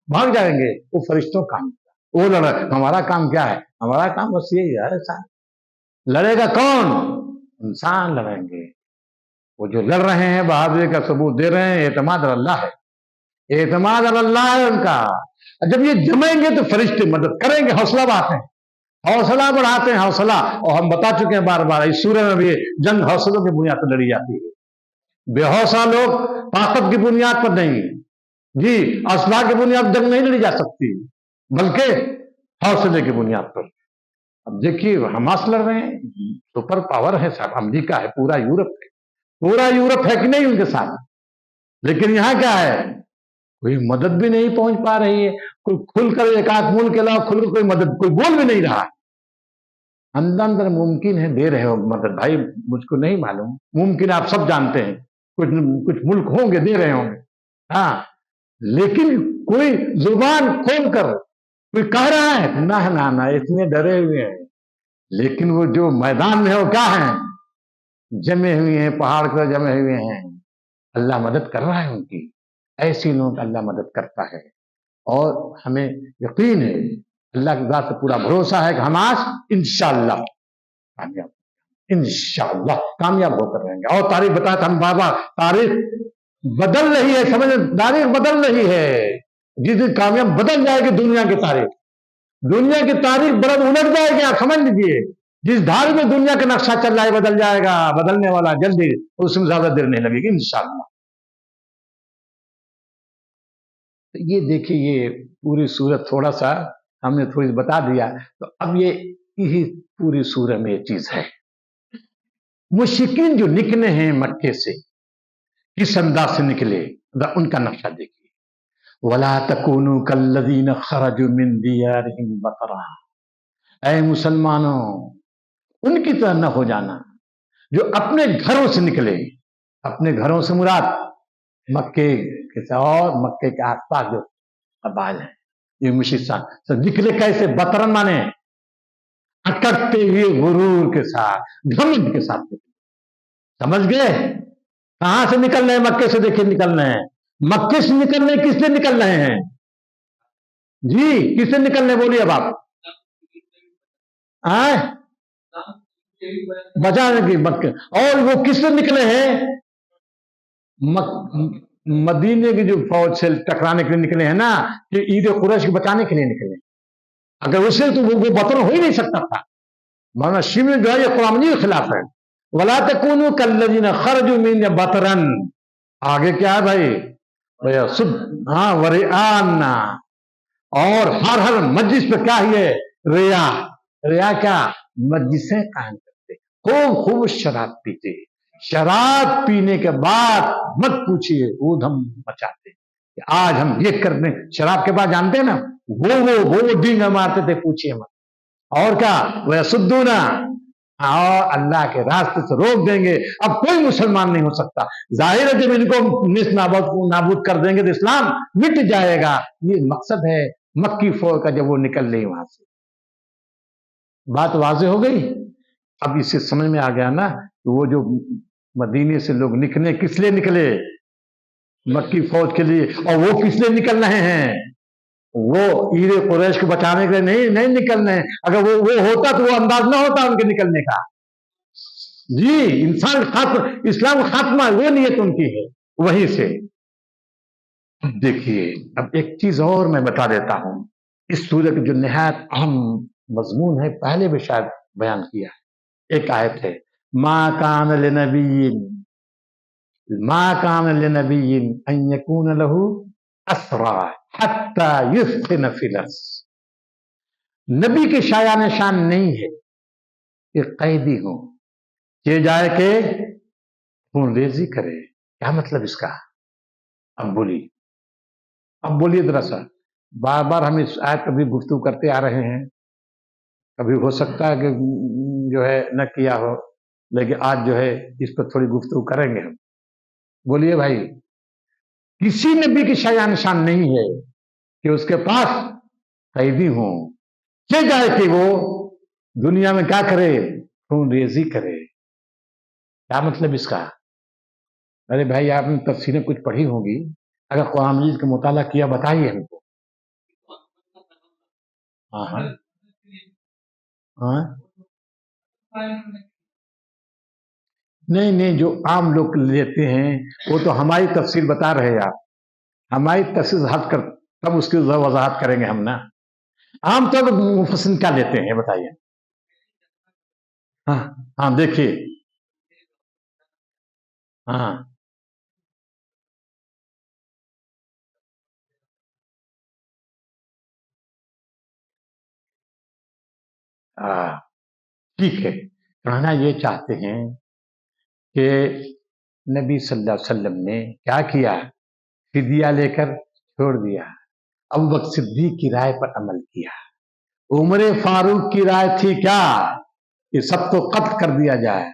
भाग जाएंगे। वो फरिश्तों का काम, वो लड़, हमारा काम क्या है? हमारा काम बस यही है, लड़ेगा कौन? इंसान लड़ेंगे। वो जो लड़ रहे हैं बहादुरी का सबूत दे रहे हैं, एतमाद अल्लाह है, एतमाद अल्लाह है उनका। जब ये जमेंगे तो फरिश्ते मदद करेंगे, हौसला बढ़ाते हैं हौसला। और हम बता चुके हैं बार बार, इस सूरह में भी जंग हौसलों की बुनियाद पर लड़ी जाती है। बेहौसला लोग ताकत की बुनियाद पर नहीं जी, असला की बुनियाद जंग नहीं लड़ी जा सकती, बल्कि हौसले की बुनियाद पर। अब देखिए हमास लड़ रहे हैं, सुपर पावर है साहब, अमेरिका है, पूरा यूरोप है कि नहीं उनके साथ। लेकिन यहां क्या है? कोई मदद भी नहीं पहुंच पा रही है। कोई खुलकर एक आध मुल्क के अलावा खुलकर कोई मदद कोई बोल भी नहीं रहा। अंदर मुमकिन है दे रहे हो मदद, भाई मुझको नहीं मालूम, मुमकिन आप सब जानते हैं, कुछ मुल्क होंगे दे रहे होंगे, हाँ, लेकिन कोई जुबान खोलकर कोई कह रहा है? ना, इतने डरे हुए हैं। लेकिन वो जो मैदान में है वो क्या है? जमे हुए हैं, पहाड़ पर जमे हुए हैं। अल्लाह मदद कर रहा है उनकी। ऐसी लोगों अल्लाह मदद करता है और हमें यकीन है, अल्लाह की बात से पूरा भरोसा है कि हमास इंशाअल्लाह कामयाब। इंशाअल्लाह कामयाब होकर रहेंगे। और तारीख बताया था हम बाबा, तारीख बदल रही है, समझ, तारीख बदल रही है। जिस दिन कामयाब बदल जाएगी दुनिया की तारीख, दुनिया की तारीख बदल उलट जाएगी। आप समझ लीजिए, जिस धार में दुनिया का नक्शा चल रहा है बदल जाएगा, बदलने वाला जल्दी, उसमें ज्यादा देर नहीं लगेगी इंशाअल्लाह। तो ये देखिए, ये पूरी सूरत थोड़ा सा हमने थोड़ी बता दिया। तो अब ये यही पूरी सूरत में ये चीज है। मुश्रिकीन जो निकले हैं मक्के से, किस अंदाज से निकले, उनका नक्शा देखिए। वला तकूनु कल्लज़ीना खरजू मिन दियारिहिम बतरा, ऐ मुसलमानों, उनकी तरह न हो जाना जो अपने घरों से निकले। अपने घरों से मुराद मक्के के और मक्के के आसपास जो कबाइल हैं, ये मुश्रिक सब निकले कैसे? बतरन माने अटकते हुए, गुरूर के साथ, घमंड के साथ निकले। समझ गए? कहां से निकल रहे हैं? मक्के से। देखिए निकल रहे हैं, मक्के से निकल रहे हैं। किससे निकल रहे हैं जी? किससे निकल रहे? बोलिए अब आप। बचाने की मक्के। और वो किससे निकले हैं? मदीने की जो फौज से टकराने के लिए निकले हैं ना, कि ईद कुरैश को बचाने के लिए निकले। अगर उससे तो वो बतन हो ही नहीं सकता था। मौलाना शिव जो है ये कुरान के खिलाफ है। वला तकूनु कल्लज़ीना खरजू मिन बतरन, आगे क्या है भाई? हाँ, वरिआना, और हर मस्जिद पे क्या है? रिया। रिया क्या? मस्जिदें कायम करते, खूब शराब पीते। शराब पीने के बाद मत पूछिए, ऊधम मचाते कि आज हम ये करने। शराब के बाद जानते हैं ना, वो डींगा मारते थे, पूछिए मत। और क्या? वह सुद्दूना, और अल्लाह के रास्ते से रोक देंगे। अब कोई मुसलमान नहीं हो सकता। जाहिर है जब इनको नाबूद कर देंगे तो इस्लाम मिट जाएगा। ये मकसद है मक्की फौज का जब वो निकल रही वहां से। बात वाज़ेह हो गई? अब इससे समझ में आ गया ना कि वो जो मदीने से लोग निकले, किस लिए निकले? मक्की फौज के लिए। और वो किस लिए निकल रहे हैं? वो ईद कुरैश को बचाने के लिए नहीं निकल रहे हैं। अगर वो होता तो वो अंदाज ना होता उनके निकलने का। जी, इंसान खात्मा, इस्लाम खात्मा, वो नियत उनकी है वहीं से। देखिए, अब एक चीज और मैं बता देता हूं। इस सूरत जो निहायत अहम मजमून है, पहले भी शायद बयान किया है। एक आयत है, मा कान लिनबिय्यिन अन यकून लहू असरा हत्ता युस्खिन फिल अर्ज़। नबी के शाया निशान नहीं है कि कैदी हो, ये जाए के खून रेजी करे। क्या मतलब इसका? अब बोलिए जरा सा। बार बार हम इस आयत पर भी गुफ्तगू करते आ रहे हैं। कभी हो सकता है कि जो है न किया हो, लेकिन आज जो है इस पर थोड़ी गुफ्तगू करेंगे हम। बोलिए भाई, किसी नबी की शाया निशान नहीं है कि उसके पास कैदी हो, ये जाए कि वो दुनिया में क्या करे? खून रेजी करे। क्या मतलब इसका? अरे भाई, आपने तफसीरें कुछ पढ़ी होगी, अगर कुरान मजीद का मुताला किया बताइए हमको। हाँ, नहीं, जो आम लोग लेते हैं वो तो हमारी तफसीर बता रहे हैं आप। हमारी तफसीर हट कर तब उसकी वजाहत करेंगे हम ना। आम तौर पर मुफस्सिर क्या लेते हैं बताइए। हाँ देखिए। हाँ ठीक है। कहना ये चाहते हैं कि नबी सल्लल्लाहु अलैहि वसल्लम ने क्या किया? फिदिया लेकर छोड़ दिया। अबू बकर सिद्दीक की राय पर अमल किया। उमर फारूक की राय थी क्या? कि सबको कत्ल कर दिया जाए,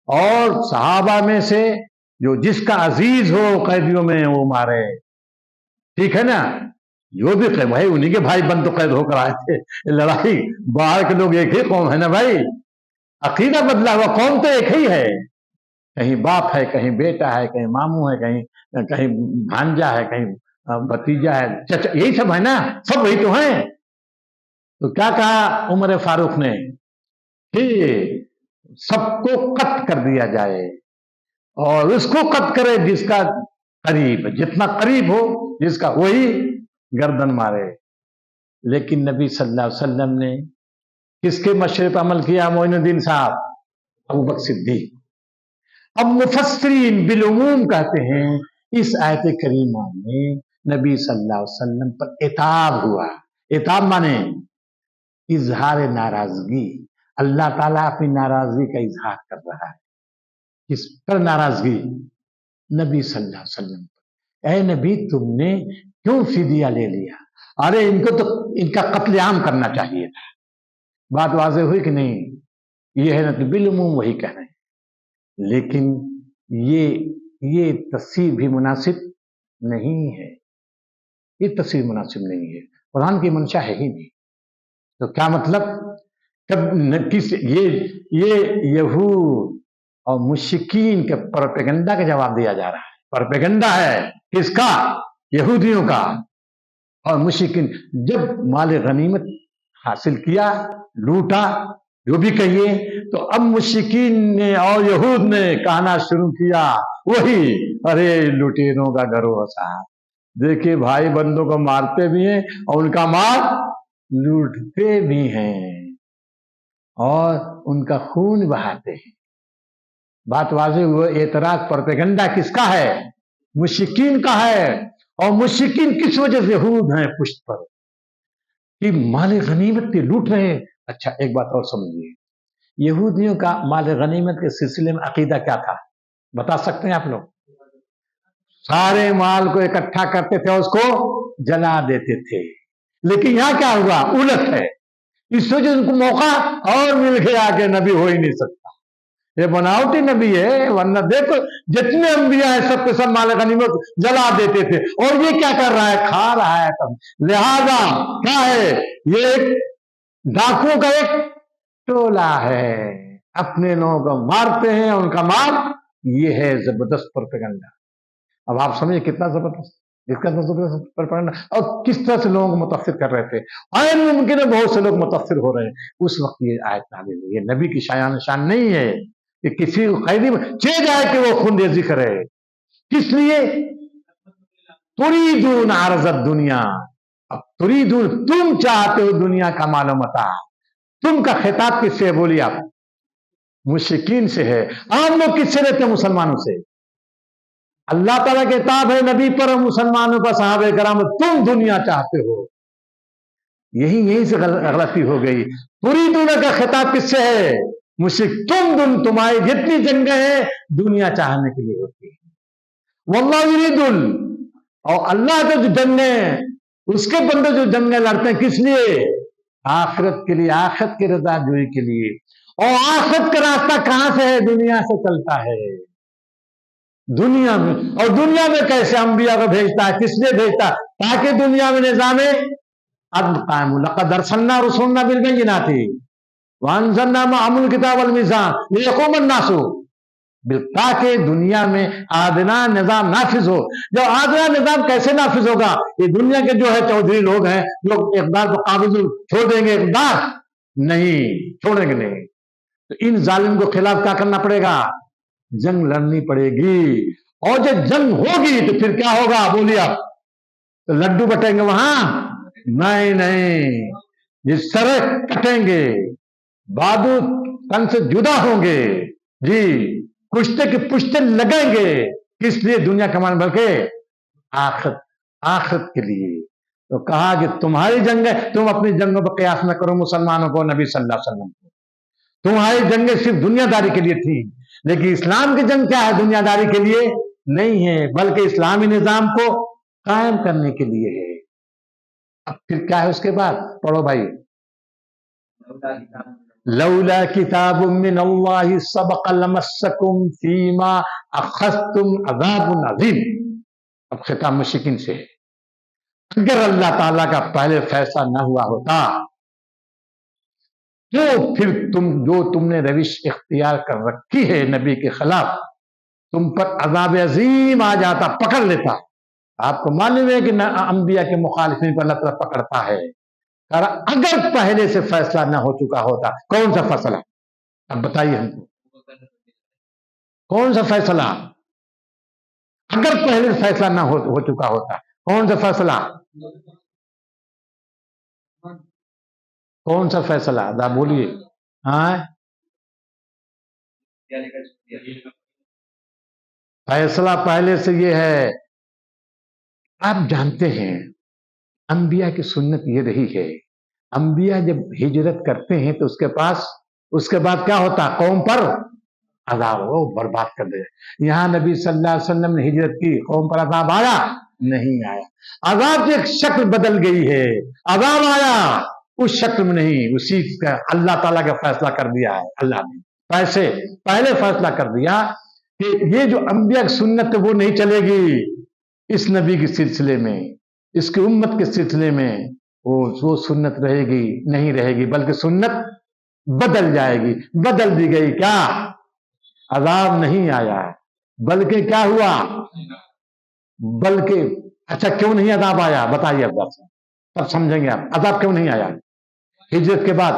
और सहाबा में से जो जिसका अजीज हो कैदियों में वो मारे। ठीक है ना? जो भी भाई, उन्हीं के भाई बंद तो कैद होकर आए थे। लड़ाई बाहर के लोग एक ही कौम है ना भाई। अकीदा बदला हुआ, कौम तो एक ही है। कहीं बाप है, कहीं बेटा है, कहीं मामू है, कहीं भांजा है, कहीं भतीजा है, चचा, यही सब है ना, सब वही तो है। तो क्या कहा उमर फारूक ने कि سب کو قتل کر دیا جائے اور اس کو قتل کرے جس کا قریب، جتنا قریب ہو جس کا وہی گردن مارے۔ لیکن نبی صلی اللہ علیہ وسلم نے کس کے مشورے پر عمل کیا؟ معین الدین صاحب، ابوبکر صدیق۔ اب مفسرین بالعموم کہتے ہیں اس آیت کریمہ میں نبی صلی اللہ علیہ وسلم پر عتاب ہوا۔ عتاب مانے اظہار ناراضگی، اللہ تعالیٰ اپنی ناراضگی کا اظہار کر رہا ہے۔ کس پر ناراضگی؟ نبی صلی اللہ علیہ وسلم پر۔ اے نبی، تم نے کیوں فدیہ لے لیا؟ ارے ان کو تو ان کا قتل عام کرنا چاہیے تھا۔ بات واضح ہوئی کہ نہیں؟ یہ ہے نا، بالعموم وہی کہہ رہے ہیں، لیکن یہ تفسیر بھی مناسب نہیں ہے، یہ تفسیر مناسب نہیں ہے، قرآن کی منشا ہے ہی نہیں۔ تو کیا مطلب؟ یہ یہود اور مشرکین کے پروپیگنڈا کا جواب دیا جا رہا ہے۔ پروپیگنڈا ہے کس کا؟ یہودیوں کا۔ اور مشرکین جب مال غنیمت حاصل کیا، لوٹا، جو بھی کہیے، تو اب مشرکین نے اور یہود نے کہنا شروع کیا وہی، ارے لٹیروں کا گروہ صاحب، دیکھیے بھائی بندوں کو مارتے بھی ہیں اور ان کا مال لوٹتے بھی ہیں اور ان کا خون بہاتے ہیں۔ بات واضح ہوئے۔ اعتراض پروپیگنڈا کس کا ہے؟ مشرکین کا ہے۔ اور مشرکین کس وجہ سے یہود ہیں پشت پر کہ مال غنیمت کے لوٹ رہے ہیں۔ اچھا ایک بات اور سمجھیے، یہودیوں کا مال غنیمت کے سلسلے میں عقیدہ کیا تھا؟ بتا سکتے ہیں آپ لوگ؟ سارے مال کو اکٹھا کرتے تھے اور اس کو جلا دیتے تھے۔ لیکن یہاں کیا ہوا؟ الٹ ہے۔ اس وجہ ان کو موقع اور مل گیا کہ نبی ہو ہی نہیں سکتا، یہ بناوٹی نبی ہے، ورنہ دیکھو جتنے انبیاء ہیں سب کے سب مال غنیمت جلا دیتے تھے، اور یہ کیا کر رہا ہے؟ کھا رہا ہے تب۔ لہذا کیا ہے؟ یہ ایک ڈاکوؤں کا ایک ٹولہ ہے، اپنے لوگوں کو مارتے ہیں، ان کا مال۔ یہ ہے زبردست پروپیگنڈا۔ اب آپ سمجھے کتنا زبردست، اس کا زبردست پروپیگنڈا، اور کس طرح سے لوگوں کو متاثر کر رہے تھے۔ عین ممکن ہے بہت سے لوگ متاثر ہو رہے ہیں۔ اس وقت یہ آیت نازل ہوئی۔ یہ نبی کی شان نہیں ہے کہ کسی قیدی میں چہ جائے کہ وہ خون ریزی کرے۔ کس لیے؟ تریدون عرض الدنیا، اب تریدون، تم چاہتے ہو دنیا کا مال و متاع۔ تم کا خطاب کس سے؟ بولیے آپ۔ مشرکین سے ہے۔ عام لوگ کس سے لیتے ہیں؟ مسلمانوں سے۔ اللہ تعالیٰ کے خطاب ہے نبی پر، مسلمانوں پر، صحابہ کرام، تم دنیا چاہتے ہو۔ یہیں سے غلطی ہو گئی۔ تریدون کا خطاب کس سے ہے؟ مشرک۔ تمہاری جتنی جنگیں ہیں دنیا چاہنے کے لیے ہوتی ہے۔ واللہ یرید، اور اللہ کے جو جنگیں، اس کے بندے جو جنگیں لڑتے ہیں کس لیے؟ آخرت کے لیے، آخرت کی رضا جوئی کے لیے۔ اور آخرت کا راستہ کہاں سے ہے؟ دنیا سے چلتا ہے، دنیا میں۔ اور دنیا میں کیسے؟ انبیاء کو بھیجتا ہے۔ کس لیے بھیجتا ہے؟ تاکہ دنیا میں نظام عدل قائم ہو۔ لقد ارسلنا رسلنا بالبینات وانزلنا معهم الکتاب والمیزان لیقوم الناس، تاکہ دنیا میں عادلانہ نظام نافذ ہو۔ جو عادلانہ نظام کیسے نافذ ہوگا؟ یہ دنیا کے جو ہے چودھری لوگ ہیں، لوگ اقدار کو قابض چھوڑ دیں گے؟ اقدار نہیں چھوڑیں گے، نہیں۔ تو ان ظالم کو خلاف کیا کرنا پڑے گا؟ جنگ لڑنی پڑے گی۔ اور جب جنگ ہوگی تو پھر کیا ہوگا؟ بولیے آپ۔ تو لڈو بٹیں گے وہاں؟ نہیں، جس طرح کٹیں گے، بادو تن سے جدا ہوں گے، جی، کشتے کی پشتے لگیں گے۔ کس لیے؟ دنیا کمانے، بلکہ آخرت کے لیے۔ تو کہا کہ تمہاری جنگ ہے، تم اپنی جنگوں پر قیاس نہ کرو مسلمانوں کو، نبی صلی اللہ علیہ وسلم کو۔ تمہاری جنگیں صرف دنیا داری کے لیے تھی، لیکن اسلام کی جنگ کیا ہے؟ دنیا داری کے لیے نہیں ہے، بلکہ اسلامی نظام کو قائم کرنے کے لیے ہے۔ اب پھر کیا ہے اس کے بعد؟ پڑھو بھائی۔ لولا کتاب من اللہ سبق لمسکم فیما اخذتم عذاب عظیم۔ اب خطاب مشرکین سے ہے۔ اگر اللہ تعالیٰ کا پہلے فیصلہ نہ ہوا ہوتا تو پھر تم نے روش اختیار کر رکھی ہے نبی کے خلاف، تم پر عذاب عظیم آ جاتا، پکڑ لیتا۔ آپ کو معلوم ہے کہ انبیاء کے مخالفین پر اللہ تعالیٰ پکڑتا ہے۔ اگر پہلے سے فیصلہ نہ ہو چکا ہوتا۔ کون سا فیصلہ؟ अब बताइए हमको कौन सा फैसला, अगर पहले फैसला ना हो चुका होता, कौन सा फैसला, कौन सा फैसला आप बोलिए। हाँ, फैसला पहले से ये है। आप जानते हैं अंबिया की सुन्नत ये रही है, अंबिया जब हिजरत करते हैं तो उसके बाद क्या होता, कौम पर अजाब, वो बर्बाद कर दे। यहाँ नबी सल्लल्लाहु अलैहि वसल्लम ने हिजरत की, कौम पर अजाब आया नहीं आया, अजाब की एक शक्ल बदल गई है, अजाब आया उस शक्ल में नहीं, उसी का अल्लाह ताला का फैसला कर दिया है। अल्लाह ने पहले फैसला कर दिया कि ये जो अंबिया की सुन्नत है वो नहीं चलेगी इस नबी के सिलसिले में, इसकी उम्मत के सिलसिले में वो सुन्नत रहेगी नहीं रहेगी, बल्कि सुन्नत बदल जाएगी। बदल दी गई, क्या अजाब नहीं आया, बल्कि क्या हुआ, बल्कि अच्छा क्यों नहीं अजाब आया बताइए अब तब समझेंगे आप, अजाब क्यों नहीं आया हिजरत के बाद।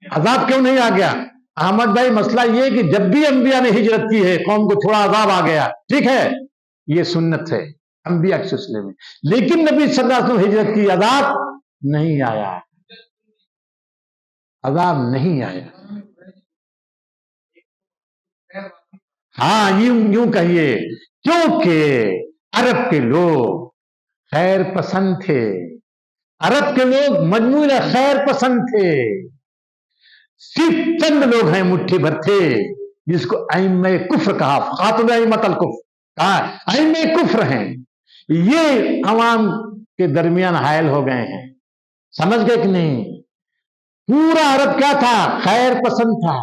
अजाब क्यों नहीं आ गया अहमद भाई, मसला ये कि जब भी अंबिया ने हिजरत की है कौम को थोड़ा अजाब आ गया, ठीक है, ये सुन्नत है अंबिया के सिलसिले में, लेकिन नबी सल्लल्लाहु अलैहि वसल्लम हिजरत की, अजाब नहीं आया, अजाब नहीं आया। हाँ यूं कहिए, क्योंकि अरब के लोग खैर पसंद थे, अरब के लोग मजमून खैर पसंद थे, सिर्फ चंद लोग हैं मुट्ठी भर थे जिसको अइम्मे कुफ्र कहा, खातुन अइम्मतल कुफ्र कहा, अइम्मे कुफ्र हैं, ये अवाम के दरमियान हायल हो गए हैं। समझ गए कि नहीं, पूरा अरब क्या था, खैर पसंद था।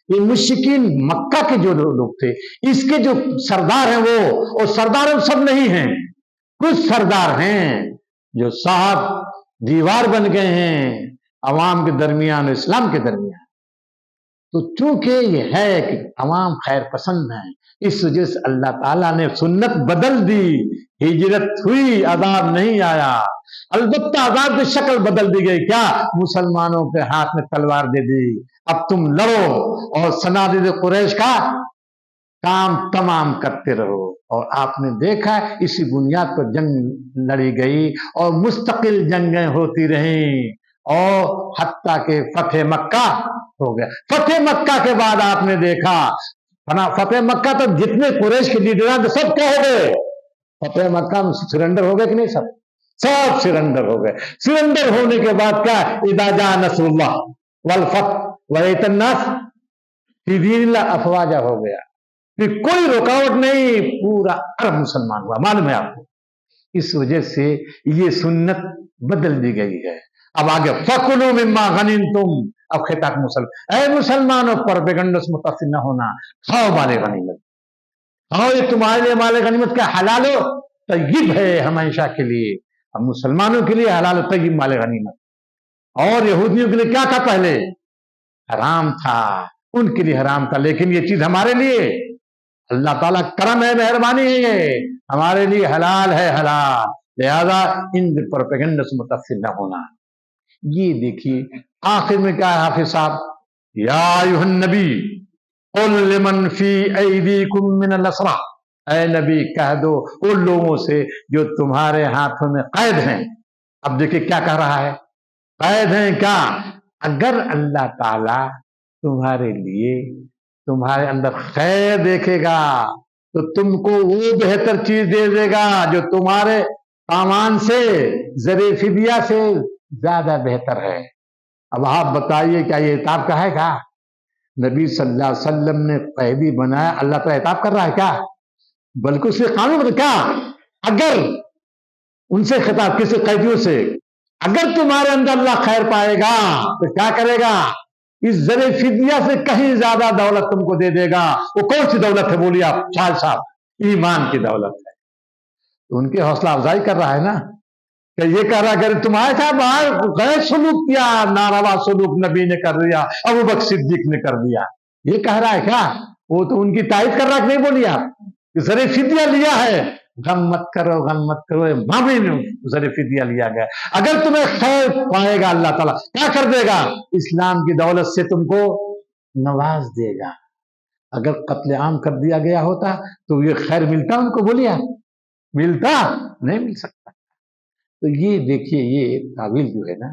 ये मुश्रिकीन मक्का के जो लोग थे, इसके जो सरदार हैं वो सरदार सब नहीं हैं, कुछ सरदार हैं जो साहब दीवार बन गए हैं अवाम के दरमियान, इस्लाम के दरमियान। तो चूंकि ये है कि अवाम खैर पसंद है, इस वजह से अल्लाह ताला ने सुन्नत बदल दी, हिजरत हुई, अजाब नहीं आया, अलबत्ता अजाब की शक्ल बदल दी गई, क्या, मुसलमानों के हाथ में तलवार दे दी, अब तुम लड़ो और सनादिद कुरैश का काम तमाम करते रहो। और आपने देखा इसी बुनियाद पर जंग लड़ी गई और मुस्तकिल जंगें होती रहीं और हत्ता के फतेह मक्का हो गया। फतेह मक्का के बाद आपने देखा, फतेह मक्का तो जितने कुरैश के लीडर सब क्या हो गए, फतेह मक्का में सरेंडर हो गए कि नहीं, सब सरेंडर हो गए। सरेंडर होने के बाद क्या, इदा जा नसरुल्लाह वल फतह व यअतन नास फी दीनिल्लाह अफवाजा हो गया, फिर कोई रुकावट नहीं, पूरा अरब मुसलमान हुआ, मालूम है आपको। इस वजह से ये सुन्नत बदल दी गई है। अब आगे फकुलू मिम्मा गनिमतुम, अब खिताब मुसलमानों पर बेगंडस मुतासिर न होना, खाओ माले गनीमत, खाओ, ये तुम्हारे लिए माले गनीमत का हलाल हो तय्यब है हमेशा के लिए। अब मुसलमानों के लिए हलाल तय्यब माले गनीमत, और यहूदियों के लिए क्या था, पहले हराम था, उनके लिए हराम था, लेकिन ये चीज हमारे लिए अल्लाह ताला करम है, मेहरबानी है, ये हमारे लिए हलाल है, हलाल, लिहाजा इन प्रोपेगेंडा से मुतासिर न होना। ये देखिए आखिर में क्या है हाफिज साहब, या अय्युहन नबी कुल लिमन फी ऐदीकुम मिनल असरा, ऐ नबी कह दो उन लोगों से जो तुम्हारे हाथों में कैद हैं। अब देखिए क्या कह रहा है, कैद हैं क्या, अगर अल्लाह ताला तुम्हारे लिए तुम्हारे अंदर खैर देखेगा तो तुमको वो बेहतर चीज दे देगा जो तुम्हारे सामान से ज़रिए फिदिया से ज्यादा बेहतर है। अब आप बताइए क्या ये इताब का है क्या, नबी सल्लल्लाहु अलैहि वसल्लम ने कैदी बनाया, अल्लाह तो इताब कर रहा है क्या, बल्कि उसके कानून क्या, अगर उनसे खिताब किसी कैदियों से, अगर तुम्हारे अंदर अल्लाह खैर पाएगा तो क्या करेगा, इस ज़रिए फिदिया से कहीं ज्यादा दौलत तुमको दे देगा। वो कौन सी दौलत है बोलिए आप शाह साहब, ईमान की दौलत है। तो उनकी हौसला अफजाई कर रहा है ना, कि ये कह रहा अगर तुम्हारे साथ गैर सुलूक किया, नारवा सुलूक नबी ने कर दिया, अबू बकर सिद्दीक ने कर दिया, ये कह रहा है क्या, वो तो उनकी तारीफ कर रहा है कि नहीं, बोलिए आप, ज़रिए फिदिया लिया है غم مت کرو غم مت کرو، معاملے میں ذر فدیہ لیا گیا. اگر تمہیں خیر پائے گا اللہ تعالیٰ کیا کر دے گا؟ اسلام کی دولت سے تم کو نواز دے گا. اگر قتل عام کر دیا گیا ہوتا تو یہ خیر ملتا ان کو؟ بولیے ملتا؟ نہیں مل سکتا. تو یہ دیکھیے یہ تعویل جو ہے نا،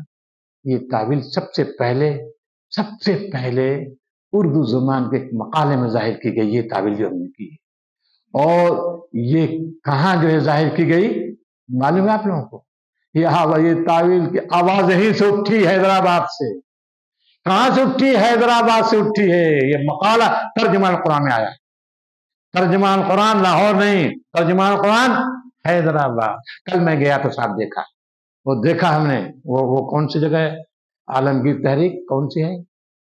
یہ تعویل سب سے پہلے اردو زبان کے ایک مقالے میں ظاہر کی گئی. یہ تعویل جو ہم نے کی ہے، اور یہ کہاں جو ہے ظاہر کی گئی معلوم ہے آپ لوگوں کو؟ یہ تعویل کی آواز یہیں سے اٹھی، حیدرآباد سے. کہاں سے اٹھی؟ حیدرآباد سے اٹھی ہے. یہ مقالہ ترجمان قرآن میں آیا. ترجمان قرآن لاہور نہیں، ترجمان قرآن حیدرآباد. کل میں گیا تو صاحب دیکھا، وہ دیکھا ہم نے، وہ کون سی جگہ ہے؟ عالمگیر تحریک کون سی ہے؟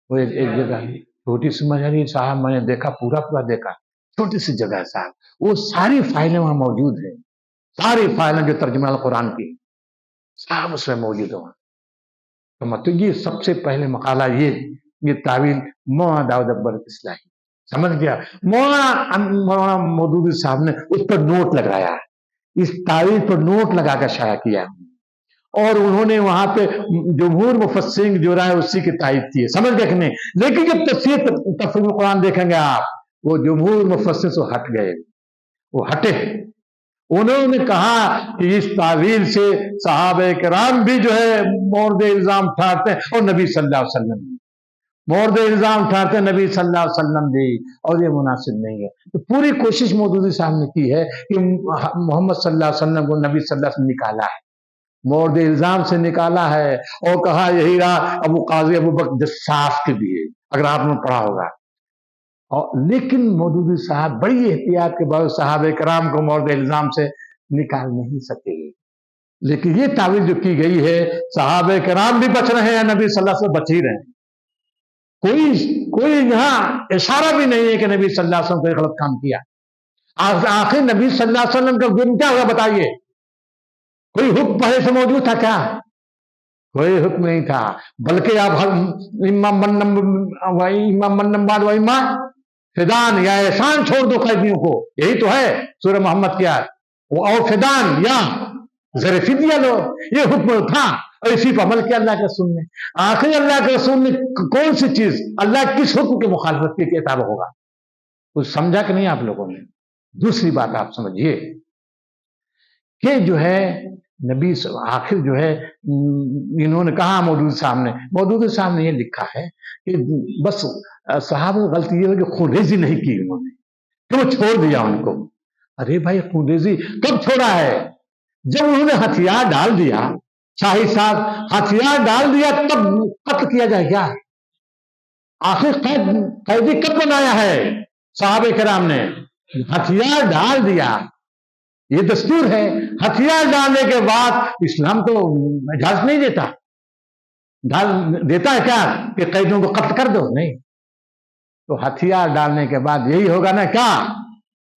وہ ایک جگہ ہے چھوٹی سی مجھے صاحب، میں نے دیکھا پورا دیکھا. چھوٹی سی جگہ ہے صاحب، وہ ساری فائلیں وہاں موجود ہیں. ساری فائلیں جو ترجمان قرآن کی صاحب اس میں موجود ہیں. تو یہ سب سے پہلے مقالہ یہ تعویل مولانا داؤد اکبر اصلاحی سمجھ گیا. مولانا مودودی صاحب نے اس پر نوٹ لگایا، اس تعویل پر نوٹ لگا کر شائع کیا، اور انہوں نے وہاں پہ جمہور مفسرین جو رائے اسی کی تائید کی ہے. سمجھ گئے کہ نہیں؟ لیکن جب تفسیر قرآن دیکھیں گے آپ، وہ جمہور مفسر سے ہٹ گئے، وہ ہٹے. انہوں نے کہا کہ اس تعویل سے صحابہ کرام بھی جو ہے مورد الزام ٹھہرتے ہیں، اور نبی صلی اللہ علیہ وسلم بھی مورد الزام ٹھہرتے ہیں، نبی صلی اللہ علیہ وسلم بھی، اور یہ مناسب نہیں ہے. تو پوری کوشش مودودی صاحب نے کی ہے کہ محمد صلی اللہ علیہ وسلم کو نبی صلی اللہ علیہ وسلم نکالا ہے، مورد الزام سے نکالا ہے، اور کہا یہی رہا ابو قاضی ابو بکر جساس کے بھی ہے، اگر آپ نے پڑھا ہوگا. لیکن مودودی صاحب بڑی احتیاط کے بعد صحابہ کرام کو مورد الزام سے نکال نہیں سکے. لیکن یہ تعویل جو کی گئی ہے، صحابہ کرام بھی بچ رہے ہیں، نبی صلی اللہ علیہ وسلم بچ ہی رہے ہیں. کوئی یہاں اشارہ بھی نہیں ہے کہ نبی صلی اللہ علیہ وسلم کوئی غلط کام کیا. آخر نبی صلی اللہ علیہ وسلم کا جرم کیا ہوا بتائیے؟ کوئی حکم پہلے سے موجود تھا کیا؟ کوئی حکم نہیں تھا. بلکہ آپ امام من بعد و امام فدان، یا احسان چھوڑ دو قیدیوں کو، یہی تو ہے سورہ محمد کیا ہے، اور فدان یا زر فدیہ لو، یہ حکم تھا، اور اسی پر عمل کیا اللہ کے رسول نے. آخر اللہ کے رسول نے کون سی چیز، اللہ کس حکم کی مخالفت کی کتاب ہوگا؟ کچھ سمجھا کہ نہیں آپ لوگوں نے؟ دوسری بات آپ سمجھیے کہ جو ہے نبی آخر جو ہے انہوں نے کہا مودودی صاحب نے یہ لکھا ہے کہ بس صحابہ غلطی یہ ہے کہ خونریزی نہیں کی انہوں نے، کیوں چھوڑ دیا ان کو. ارے بھائی خونریزی کب چھوڑا ہے؟ جب انہوں نے ہتھیار ڈال دیا، شاہی صاحب ہتھیار ڈال دیا تب قتل کیا جائے کیا؟ آخر قیدی کب بنایا ہے صحابہ کرام نے؟ ہتھیار ڈال دیا، یہ دستور ہے. ہتھیار ڈالنے کے بعد اسلام تو اجازت نہیں دیتا ہے کیا کہ قیدیوں کو قتل کر دو؟ نہیں. تو ہتھیار ڈالنے کے بعد یہی ہوگا نا، کیا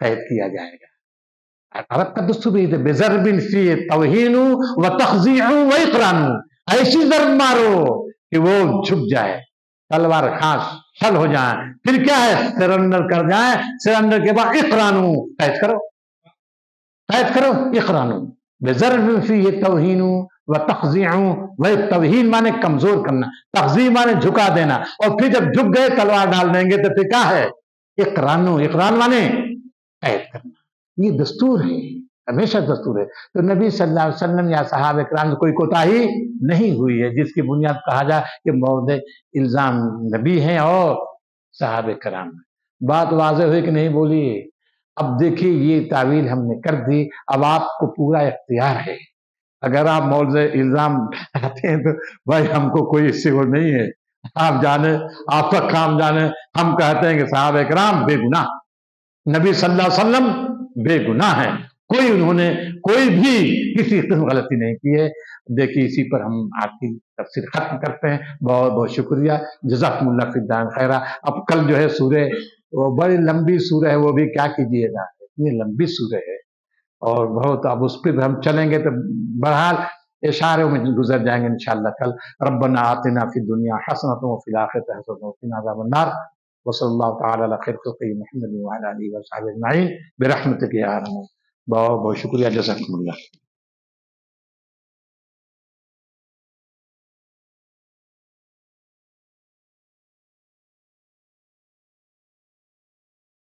قید کیا جائے گا. عرب کا دستور بھی ہے، بضرب فی توہین و تخضیع و اقران، ایسی ضرب مارو کہ وہ جھک جائے، تلوار خاص شل ہو جائیں، پھر کیا ہے سرنڈر کر جائیں، سرنڈر کے بعد اقران قید کرو، اقران بضرب فی توہین و تخضیع و توہین مانے کمزور کرنا، تخضیع مانے جھکا دینا، اور پھر جب جھک گئے تلوار ڈال دیں گے تو پھر کیا ہے اقران مانے قید کرنا. یہ دستور ہے، ہمیشہ دستور ہے. تو نبی صلی اللہ علیہ وسلم یا صحابہ کرام سے کوئی کوتاہی نہیں ہوئی ہے، جس کی بنیاد کہا جائے کہ مورد الزام نبی ہیں اور صحابہ کرام. بات واضح ہوئی کہ نہیں بولیے؟ اب دیکھیے یہ تعویل ہم نے کر دی، اب آپ کو پورا اختیار ہے. اگر آپ مورد الزام آتے ہیں تو بھائی ہم کو کوئی اس سے وہ نہیں ہے، آپ جانے، آپ کا کام جانے. ہم کہتے ہیں کہ صحابہ کرام بے گناہ، نبی صلی اللہ علیہ وسلم بے گناہ ہیں، انہوں نے کوئی بھی کسی قسم غلطی نہیں کی ہے. دیکھیے اسی پر ہم آپ کی تفسیر ختم کرتے ہیں. بہت بہت شکریہ، جزاکم اللہ فی الدارین خیرہ. اب کل جو ہے سورہ، وہ بڑی لمبی سورہ ہے، وہ بھی کیا کیجیے گا، اتنی لمبی سورہ ہے اور بہت، اب اس پہ ہم چلیں گے تو بہرحال اشاروں میں گزر جائیں گے انشاءاللہ. کل ربنا آتنا فی الدنیا حسنۃ وفی الآخرۃ حسنۃ وقنا عذاب النار. وصلی اللہ تعالی علی خیر خلقہ محمد وعلی آلہ وصحبہ اجمعین برحمتک یا ارحم بہت بہت شکریہ، جزاکم اللہ۔